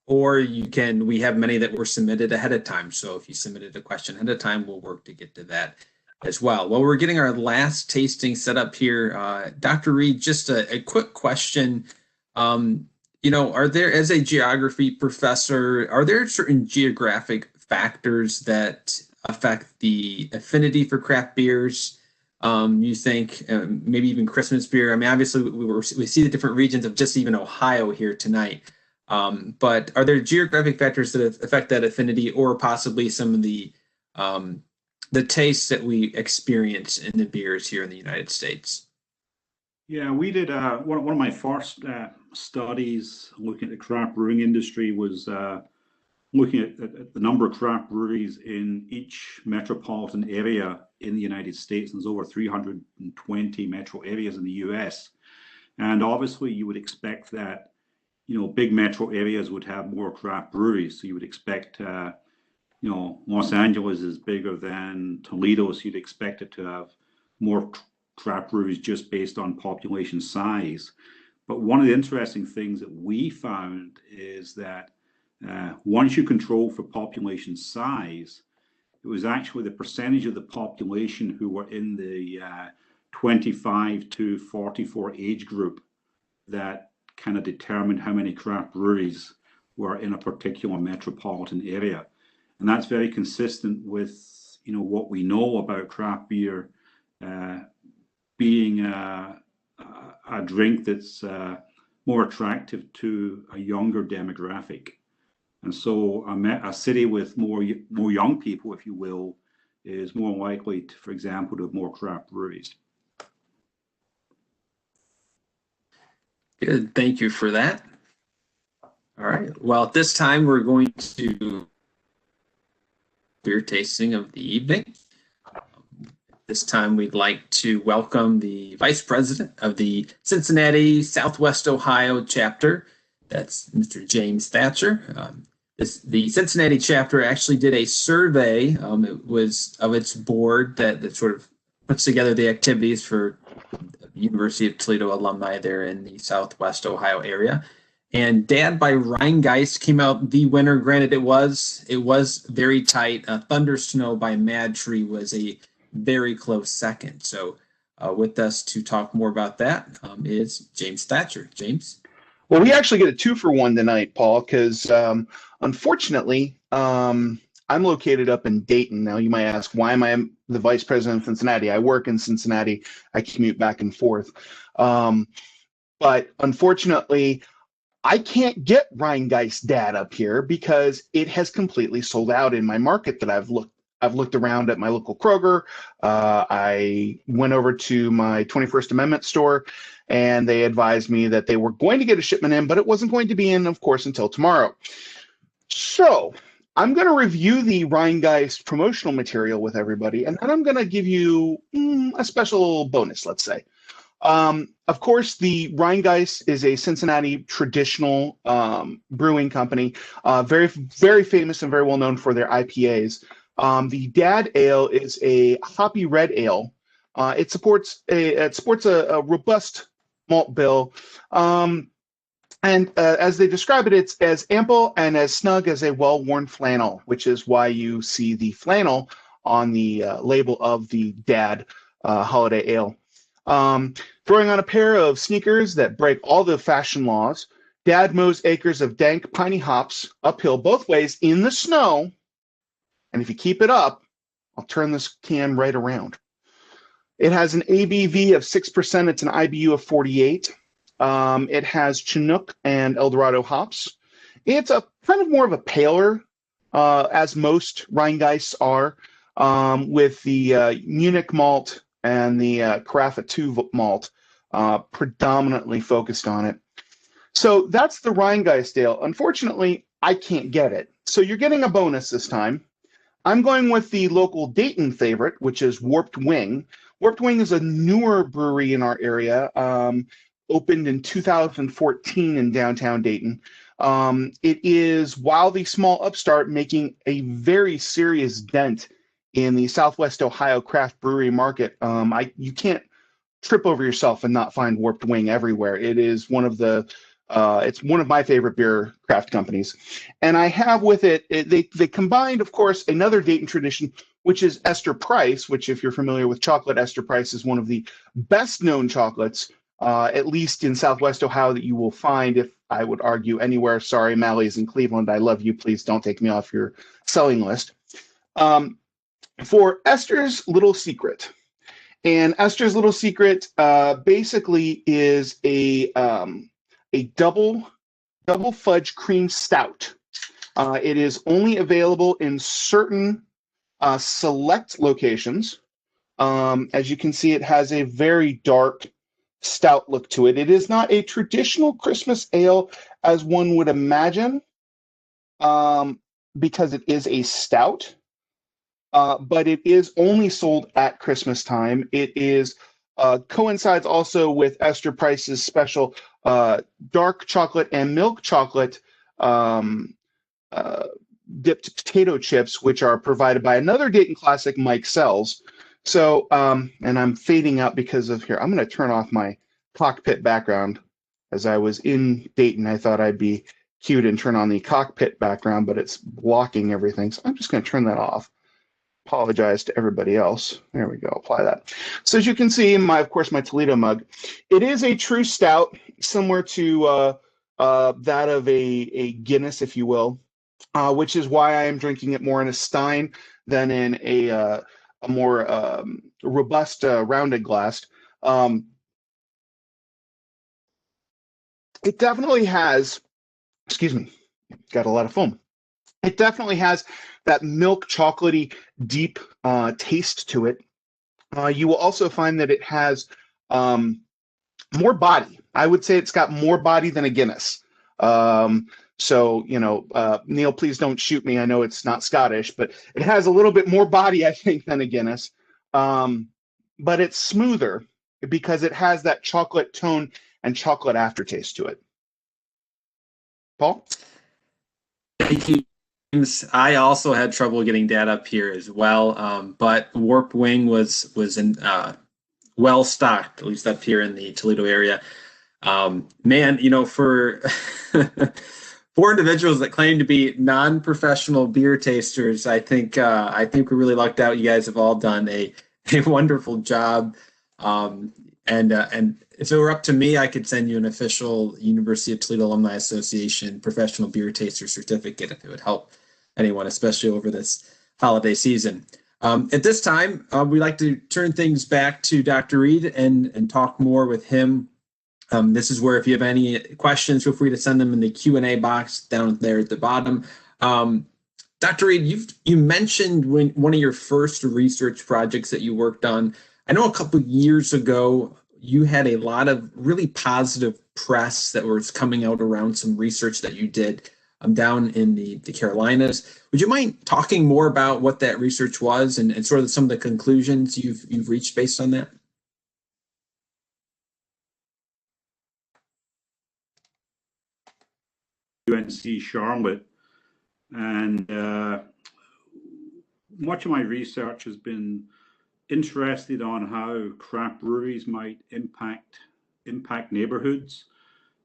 [SPEAKER 2] or we have many that were submitted ahead of time. So if you submitted a question ahead of time, we'll work to get to that as well. Well, we're getting our last tasting set up here. Dr. Reid, just a quick question. Are there, as a geography professor, are there certain geographic factors that affect the affinity for craft beers? You think maybe even Christmas beer? I mean, obviously we see the different regions of just even Ohio here tonight. But are there geographic factors that affect that affinity, or possibly some of the tastes that we experience in the beers here in the United States?
[SPEAKER 4] Yeah, we did one of my first studies looking at the craft brewing industry was looking at the number of craft breweries in each metropolitan area in the United States. There's over 320 metro areas in the US. And obviously you would expect that, big metro areas would have more craft breweries. So you would expect, Los Angeles is bigger than Toledo, so you'd expect it to have more craft breweries just based on population size. But one of the interesting things that we found is that once you control for population size, it was actually the percentage of the population who were in the 25 to 44 age group that kind of determined how many craft breweries were in a particular metropolitan area. And that's very consistent with, what we know about craft beer being a drink that's more attractive to a younger demographic. And so a city with more young people, if you will, is more likely, to, for example, to have more craft breweries.
[SPEAKER 2] Good, thank you for that. All right, well, at this time, we're going to beer tasting of the evening. This time, we'd like to welcome the Vice President of the Cincinnati Southwest Ohio chapter. That's Mr. James Thatcher. The Cincinnati chapter actually did a survey. It was of its board that sort of puts together the activities for the University of Toledo alumni there in the Southwest Ohio area. And Dad by Rheingeist came out the winner. Granted, it was very tight. Thunder Snow by Mad Tree was a very close second. So with us to talk more about that is James Thatcher. James?
[SPEAKER 7] Well, we actually get a 2-for-1 tonight, Paul, because unfortunately, I'm located up in Dayton. Now, you might ask, why am I the vice president of Cincinnati? I work in Cincinnati. I commute back and forth. But unfortunately, I can't get Rheingeist Dad up here because it has completely sold out in my market that I've looked around at my local Kroger. I went over to my 21st Amendment store, and they advised me that they were going to get a shipment in, but it wasn't going to be in, of course, until tomorrow. So I'm going to review the Rheingeist promotional material with everybody, and then I'm going to give you a special bonus, let's say. Of course, the Rheingeist is a Cincinnati traditional brewing company, very, very famous and very well known for their IPAs. The Dad Ale is a hoppy red ale. It supports a robust malt bill, and as they describe it, it's as ample and as snug as a well-worn flannel, which is why you see the flannel on the label of the Dad Holiday Ale. Throwing on a pair of sneakers that break all the fashion laws, Dad mows acres of dank, piney hops uphill both ways in the snow. And if you keep it up, I'll turn this can right around. It has an ABV of 6%. It's an IBU of 48. It has Chinook and Eldorado hops. It's a kind of more of a paler, as most Rheingeists are, with the Munich malt and the Carafa 2 malt predominantly focused on it. So that's the Rheingeist Ale. Unfortunately, I can't get it. So you're getting a bonus this time. I'm going with the local Dayton favorite, which is Warped Wing. Warped Wing is a newer brewery in our area, opened in 2014 in downtown Dayton. It is, while the small upstart, making a very serious dent in the Southwest Ohio craft brewery market. You can't trip over yourself and not find Warped Wing everywhere. It is one of the it's one of my favorite beer craft companies. And I have with it, they combined, of course, another Dayton tradition, which is Esther Price, which, if you're familiar with chocolate, Esther Price is one of the best known chocolates, at least in Southwest Ohio, that you will find, if I would argue, anywhere. Sorry, Mally's in Cleveland. I love you. Please don't take me off your selling list. For Esther's Little Secret. And Esther's Little Secret basically is a double fudge cream stout. It is only available in certain select locations. As you can see, it has a very dark stout look to it. It is not a traditional Christmas ale as one would imagine, because it is a stout. But it is only sold at Christmas time. It is coincides also with Esther Price's special dark chocolate and milk chocolate dipped potato chips, which are provided by another Dayton classic, Mike Sells. So, and I'm fading out because of here. I'm going to turn off my cockpit background. As I was in Dayton, I thought I'd be cute and turn on the cockpit background, but it's blocking everything. So I'm just going to turn that off. Apologize to everybody else. There we go. Apply that. So as you can see, of course, my Toledo mug. It is a true stout, similar to that of a Guinness, if you will, which is why I am drinking it more in a stein than in a more robust rounded glass. It definitely has, excuse me, got a lot of foam. It definitely has that milk chocolatey deep taste to it. You will also find that it has more body. I would say it's got more body than a Guinness. So, Neil, please don't shoot me. I know it's not Scottish, but it has a little bit more body, I think, than a Guinness. But it's smoother because it has that chocolate tone and chocolate aftertaste to it. Paul?
[SPEAKER 2] Thank you, James. I also had trouble getting data up here as well, but Warp Wing was well stocked, at least up here in the Toledo area. Man, for for individuals that claim to be non-professional beer tasters, I think we really lucked out. You guys have all done a wonderful job. And if it were up to me, I could send you an official University of Toledo Alumni Association professional beer taster certificate if it would help anyone, especially over this holiday season. At this time, we'd like to turn things back to Dr. Reid and talk more with him. This is where if you have any questions, feel free to send them in the Q&A box down there at the bottom. Dr. Reid, you mentioned one of your first research projects that you worked on. I know a couple of years ago, you had a lot of really positive press that was coming out around some research that you did down in the Carolinas. Would you mind talking more about what that research was and sort of some of the conclusions you've reached based on that?
[SPEAKER 4] UNC Charlotte, and much of my research has been interested on how craft breweries might impact neighborhoods.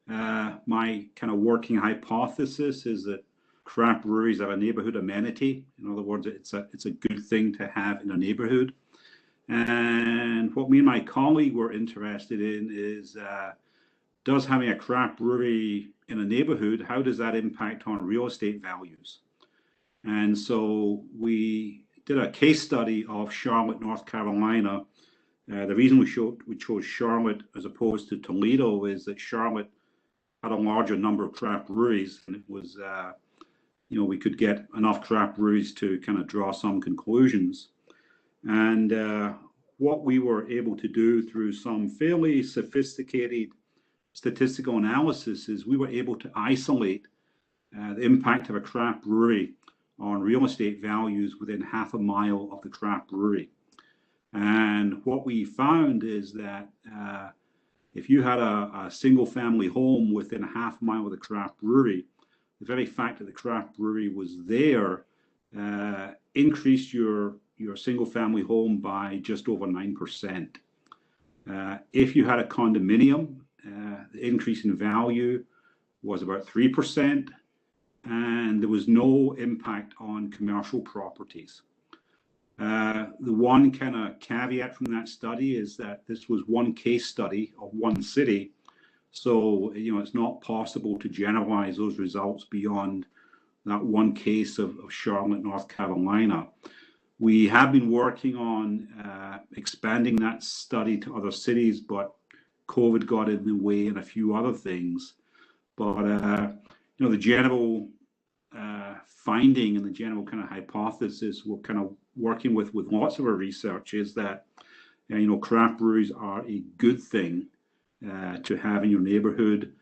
[SPEAKER 4] My kind of working hypothesis is that craft breweries have a neighborhood amenity. In other words, it's a good thing to have in a neighborhood. And what me and my colleague were interested in is, does having a craft brewery in a neighborhood, how does that impact on real estate values? And so we did a case study of Charlotte, North Carolina. The reason we chose Charlotte as opposed to Toledo is that Charlotte had a larger number of craft breweries, and it was, we could get enough craft breweries to kind of draw some conclusions. And what we were able to do through some fairly sophisticated statistical analysis is we were able to isolate the impact of a craft brewery on real estate values within half a mile of the craft brewery. And what we found is that if you had a single family home within a half mile of the craft brewery, the very fact that the craft brewery was there increased your single family home by just over 9%. If you had a condominium, the increase in value was about 3%, and there was no impact on commercial properties. The one kind of caveat from that study is that this was one case study of one city. So, it's not possible to generalize those results beyond that one case of Charlotte, North Carolina. We have been working on expanding that study to other cities, but COVID got in the way and a few other things. But, the general finding and the general kind of hypothesis we're kind of working with lots of our research is that, craft breweries are a good thing to have in your neighborhood.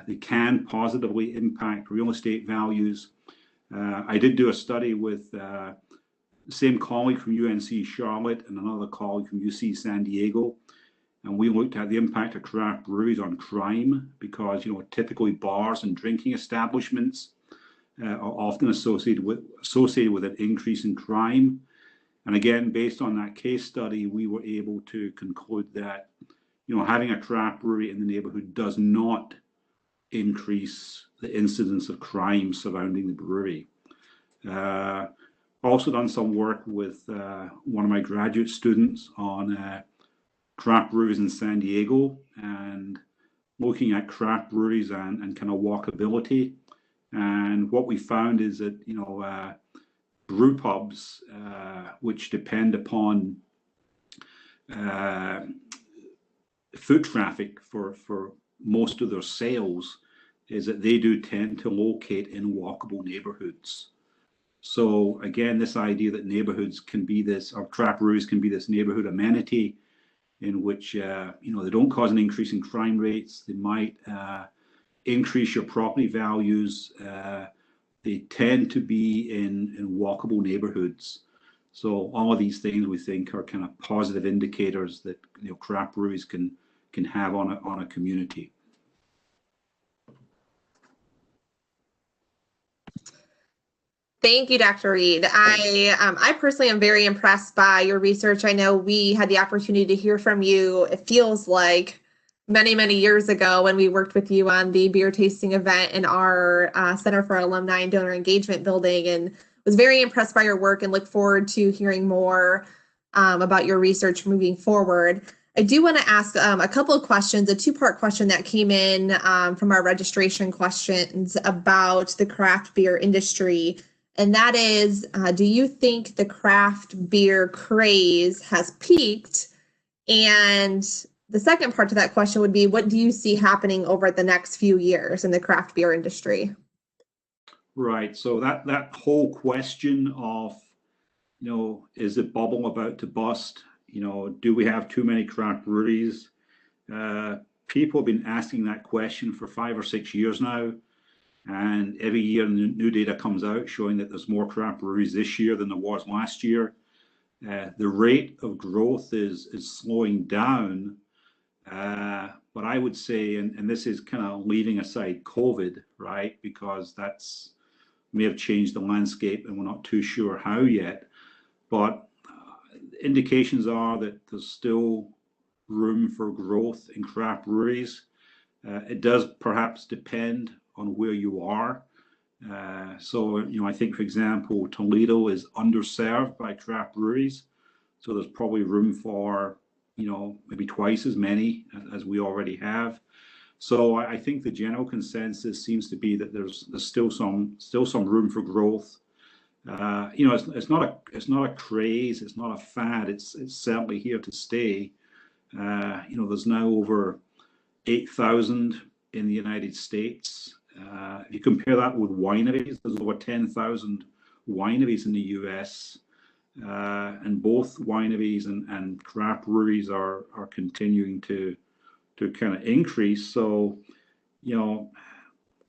[SPEAKER 4] They can positively impact real estate values. I did do a study with the same colleague from UNC Charlotte and another colleague from UC San Diego. And we looked at the impact of craft breweries on crime because, typically bars and drinking establishments are often associated with an increase in crime. And again, based on that case study, we were able to conclude that, having a craft brewery in the neighborhood does not increase the incidence of crime surrounding the brewery. Also done some work with one of my graduate students on craft breweries in San Diego and looking at craft breweries and kind of walkability. And what we found is that, brew pubs, which depend upon foot traffic for most of their sales, is that they do tend to locate in walkable neighborhoods. So again, this idea that neighborhoods can be this, or craft breweries can be this neighborhood amenity in which, they don't cause an increase in crime rates. They might increase your property values. They tend to be in walkable neighborhoods. So all of these things we think are kind of positive indicators that craft breweries can have on a community.
[SPEAKER 1] Thank you, Dr. Reid. I personally am very impressed by your research. I know we had the opportunity to hear from you. It feels like many, many years ago when we worked with you on the beer tasting event in our Center for Alumni and Donor Engagement building, and was very impressed by your work and look forward to hearing more about your research moving forward. I do want to ask a couple of questions, a two-part question that came in from our registration questions about the craft beer industry. And that is, do you think the craft beer craze has peaked? And the second part to that question would be, what do you see happening over the next few years in the craft beer industry?
[SPEAKER 4] Right. So that whole question of, is the bubble about to bust? Do we have too many craft breweries? People have been asking that question for 5 or 6 years now. And every year new data comes out showing that there's more craft breweries this year than there was last year. The rate of growth is slowing down. But I would say, and this is kind of leaving aside COVID, right? Because that's may have changed the landscape and we're not too sure how yet. But indications are that there's still room for growth in craft breweries. It does perhaps depend on where you are. So, I think, for example, Toledo is underserved by craft breweries. So there's probably room for, maybe twice as many as we already have. So I think the general consensus seems to be that there's still some room for growth. It's not a craze, it's not a fad. It's certainly here to stay. There's now over 8,000 in the United States. If you compare that with wineries, there's over 10,000 wineries in the US, and both wineries and craft breweries are continuing to kind of increase. So,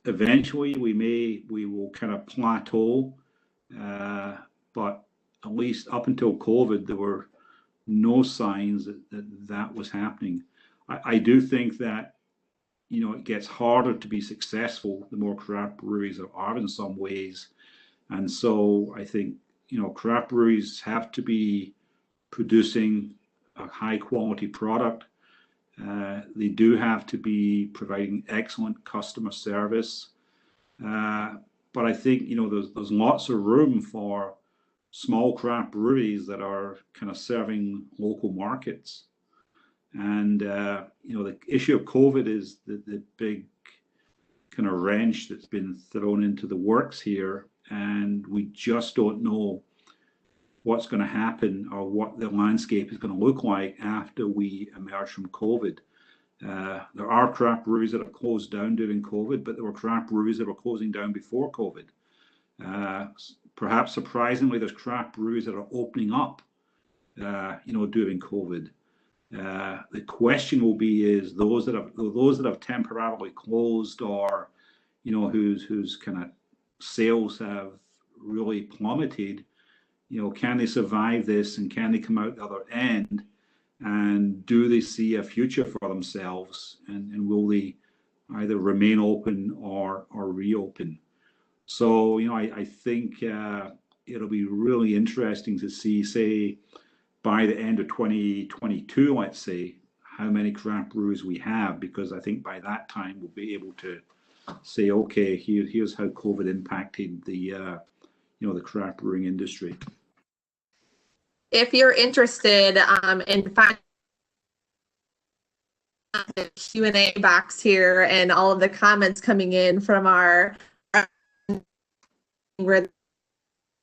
[SPEAKER 4] eventually we will kind of plateau, but at least up until COVID, there were no signs that was happening. I do think that it gets harder to be successful the more craft breweries there are in some ways. And so I think, craft breweries have to be producing a high quality product. They do have to be providing excellent customer service. But I think, there's lots of room for small craft breweries that are kind of serving local markets. And, the issue of COVID is the big kind of wrench that's been thrown into the works here. And we just don't know what's going to happen or what the landscape is going to look like after we emerge from COVID. There are craft breweries that have closed down during COVID, but there were craft breweries that were closing down before COVID. Perhaps surprisingly, there's craft breweries that are opening up, during COVID. The question will be: is those that have temporarily closed, or whose kind of sales have really plummeted, can they survive this and can they come out the other end? And do they see a future for themselves? And will they either remain open or reopen? So, I think it'll be really interesting to see, say, by the end of 2022, let's say, how many craft breweries we have, because I think by that time we'll be able to say, okay, here's how COVID impacted the craft brewing industry.
[SPEAKER 1] If you're interested in finding the Q&A box here and all of the comments coming in from our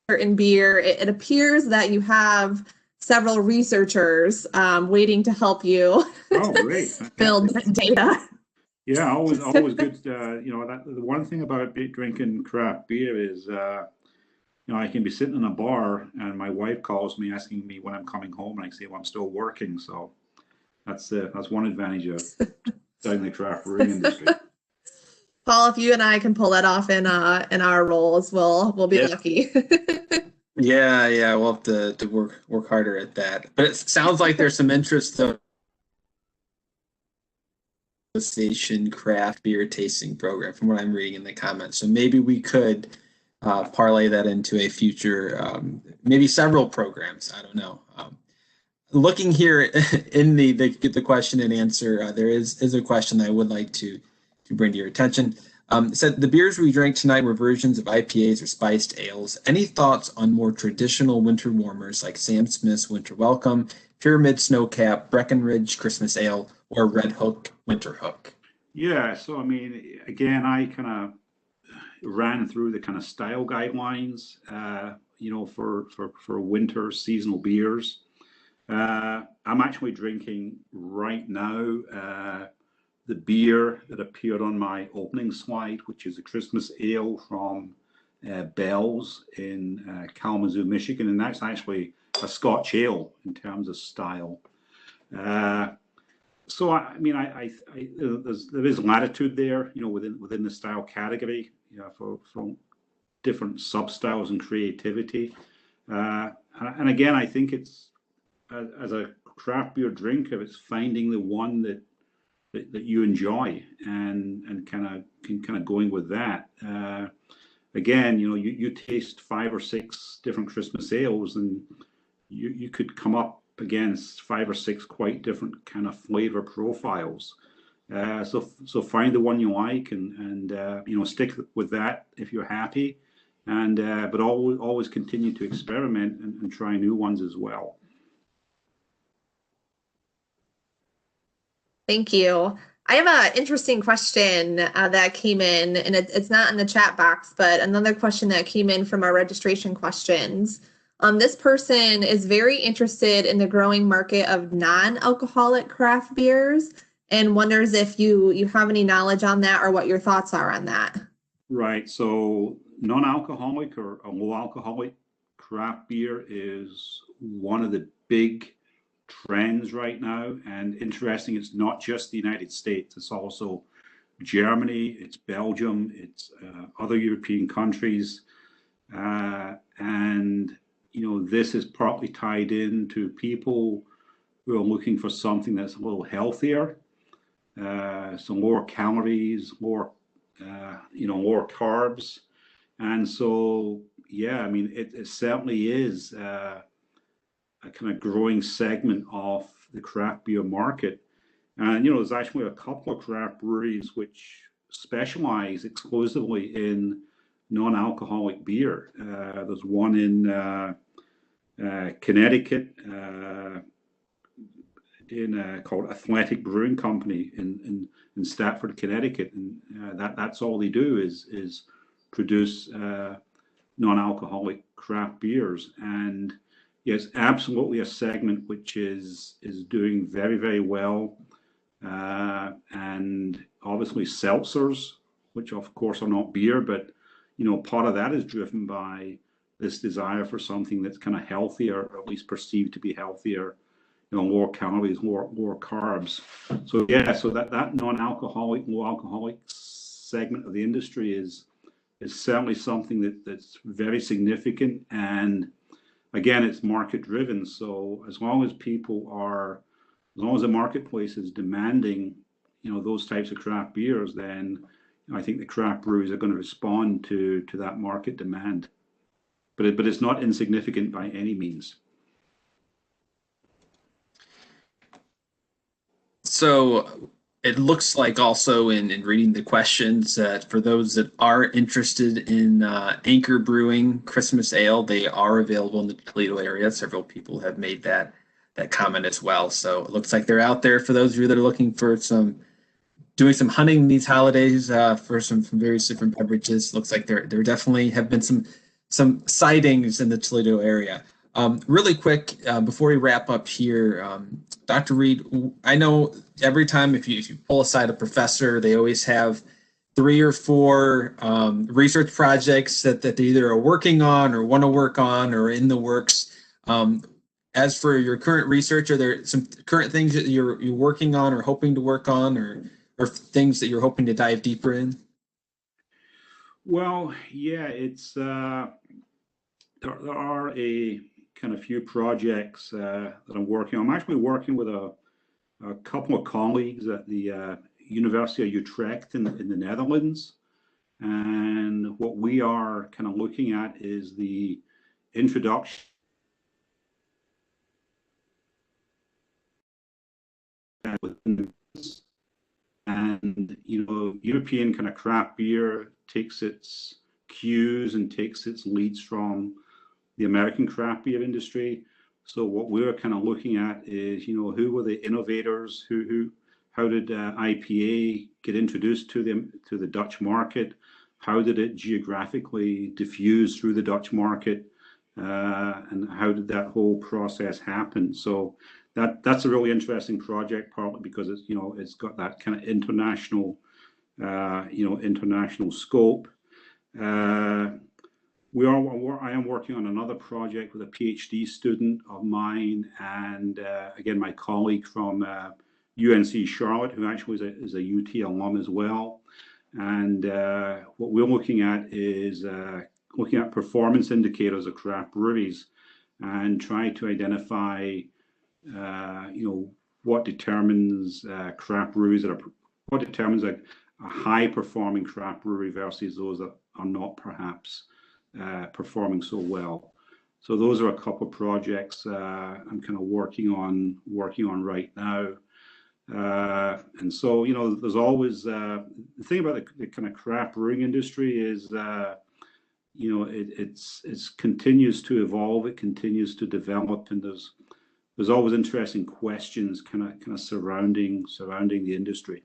[SPEAKER 1] certain beer, it appears that you have several researchers waiting to help you
[SPEAKER 4] Oh, great.
[SPEAKER 1] build data.
[SPEAKER 4] Yeah, always good. You know, that the one thing about drinking craft beer is, you know, I can be sitting in a bar and my wife calls me asking me when I'm coming home, and I say, well, I'm still working. So that's one advantage of starting the craft brewing industry.
[SPEAKER 1] Paul, if you and I can pull that off in our roles, we'll be lucky.
[SPEAKER 2] Yeah, we'll have to work harder at that. But it sounds like there's some interest though. Station craft beer tasting program from what I'm reading in the comments. So maybe we could parlay that into a future, maybe several programs. I don't know. Looking here in the question and answer, there is a question that I would like to bring to your attention. It said the beers we drank tonight were versions of IPAs or spiced ales. Any thoughts on more traditional winter warmers like Sam Smith's Winter Welcome, Pyramid Snowcap, Breckenridge Christmas Ale, or Red Hook Winter Hook?
[SPEAKER 4] Yeah, so I mean, again, I kind of ran through the kind of style guidelines, you know, for winter seasonal beers. I'm actually drinking right now the beer that appeared on my opening slide, which is a Christmas ale from Bell's in Kalamazoo, Michigan, and that's actually a Scotch ale in terms of style. So I mean, there is latitude there, you know, within the style category, you know, for different sub styles and creativity. And again, I think it's as a craft beer drinker, it's finding the one that you enjoy and kind of going with that. Again, you know, you taste 5 or 6 different Christmas ales, and you could come up against 5 or 6 quite different kind of flavor profiles. So find the one you like and you know, stick with that if you're happy, and but always continue to experiment and try new ones as well.
[SPEAKER 1] Thank you. I have an interesting question that came in, and it's not in the chat box, but another question that came in from our registration questions. This person is very interested in the growing market of non-alcoholic craft beers and wonders if you have any knowledge on that or what your thoughts are on that.
[SPEAKER 4] Right. So non-alcoholic or a low alcoholic craft beer is one of the big trends right now. And interesting, it's not just the United States, it's also Germany, it's Belgium, it's other European countries. And, you know, this is partly tied into people who are looking for something that's a little healthier, some lower calories, more, you know, lower carbs. And so, yeah, I mean, it certainly is a kind of growing segment of the craft beer market. And, you know, there's actually a couple of craft breweries which specialize exclusively in non-alcoholic beer. There's one in Connecticut called Athletic Brewing Company in Stratford, Connecticut, and that's all they do is produce non-alcoholic craft beers. And yes, absolutely a segment which is doing very, very well. And obviously seltzers, which of course are not beer, but you know, part of that is driven by this desire for something that's kind of healthier, or at least perceived to be healthier, you know, lower calories, lower carbs. So yeah, so that non-alcoholic, low alcoholic segment of the industry is certainly something that's very significant. And again, it's market driven. So as long as the marketplace is demanding, you know, those types of craft beers, then you know, I think the craft breweries are going to respond to that market demand. But it's not insignificant by any means.
[SPEAKER 2] So it looks like also in reading the questions that for those that are interested in Anchor Brewing Christmas Ale, they are available in the Toledo area. Several people have made that comment as well. So it looks like they're out there for those of you that are looking for doing some hunting these holidays for some various different beverages. Looks like there definitely have been some sightings in the Toledo area. Really quick, before we wrap up here, Dr. Reid, I know every time if you pull aside a professor, they always have 3 or 4 research projects that they either are working on or want to work on or in the works. As for your current research, are there some current things that you're working on or hoping to work on, or things that you're hoping to dive deeper in?
[SPEAKER 4] Well, yeah, it's there are a kind of few projects that I'm working on. I'm actually working with a couple of colleagues at the University of Utrecht in the Netherlands. And what we are kind of looking at is the introduction and European kind of craft beer takes its cues and takes its leads from the American craft beer industry. So what we're kind of looking at is, who were the innovators? How did IPA get introduced to the Dutch market? How did it geographically diffuse through the Dutch market? And how did that whole process happen? So that's a really interesting project, partly because it's got that kind of international scope. I am working on another project with a PhD student of mine, and again, my colleague from UNC Charlotte, who actually is a UT alum as well. And what we're looking at is looking at performance indicators of craft breweries and trying to identify, what determines craft breweries what determines a high performing craft brewery versus those that are not perhaps performing so well. So those are a couple of projects I'm kind of working on right now. And so, there's always the thing about the kind of craft brewing industry is it continues to evolve, it continues to develop, and there's always interesting questions kind of surrounding the industry.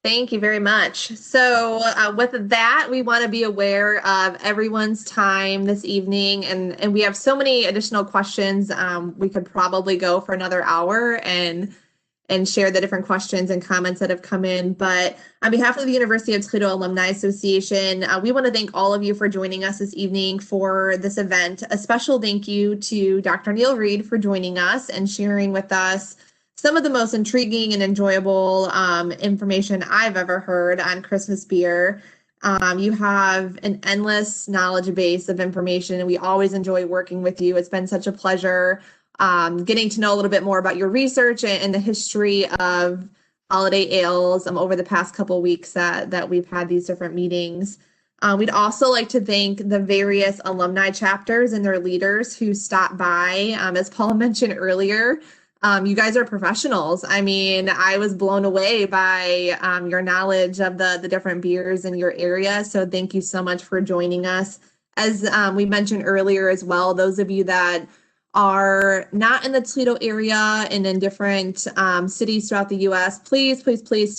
[SPEAKER 1] Thank you very much. So with that, we want to be aware of everyone's time this evening, and we have so many additional questions. We could probably go for another hour and share the different questions and comments that have come in. But on behalf of the University of Toledo Alumni Association, we want to thank all of you for joining us this evening for this event. A special thank you to Dr. Neil Reid for joining us and sharing with us some of the most intriguing and enjoyable information I've ever heard on Christmas beer. You have an endless knowledge base of information, and we always enjoy working with you. It's been such a pleasure getting to know a little bit more about your research and the history of holiday ales over the past couple of weeks that we've had these different meetings. We'd also like to thank the various alumni chapters and their leaders who stopped by. As Paul mentioned earlier, you guys are professionals. I mean, I was blown away by your knowledge of the different beers in your area. So thank you so much for joining us. As we mentioned earlier as well, those of you that are not in the Toledo area and in different cities throughout the U.S., please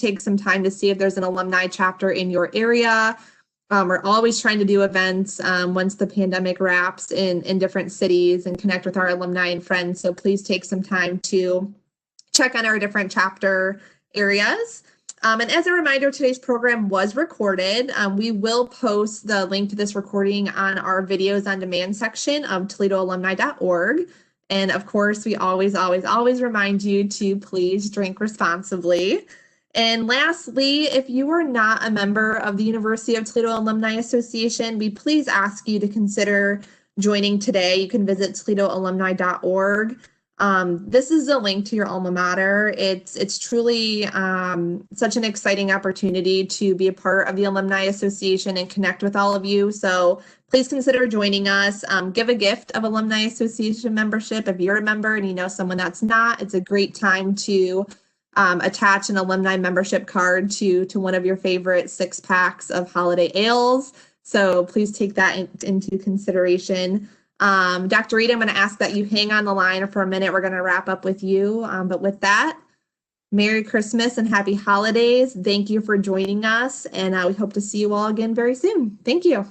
[SPEAKER 1] take some time to see if there's an alumni chapter in your area. We're always trying to do events once the pandemic wraps in different cities and connect with our alumni and friends. So please take some time to check on our different chapter areas. And as a reminder, today's program was recorded. We will post the link to this recording on our videos on demand section of ToledoAlumni.org. And of course, we always remind you to please drink responsibly. And lastly, if you are not a member of the University of Toledo Alumni Association, we please ask you to consider joining today. You can visit ToledoAlumni.org. This is a link to your alma mater. It's truly such an exciting opportunity to be a part of the Alumni Association and connect with all of you. So please consider joining us. Give a gift of Alumni Association membership. If you're a member and you know someone that's not, it's a great time to attach an alumni membership card to one of your favorite 6-packs of holiday ales. So please take that into consideration. Dr. Reid, I'm going to ask that you hang on the line for a minute. We're going to wrap up with you. But with that, Merry Christmas and Happy Holidays. Thank you for joining us. And we hope to see you all again very soon. Thank you.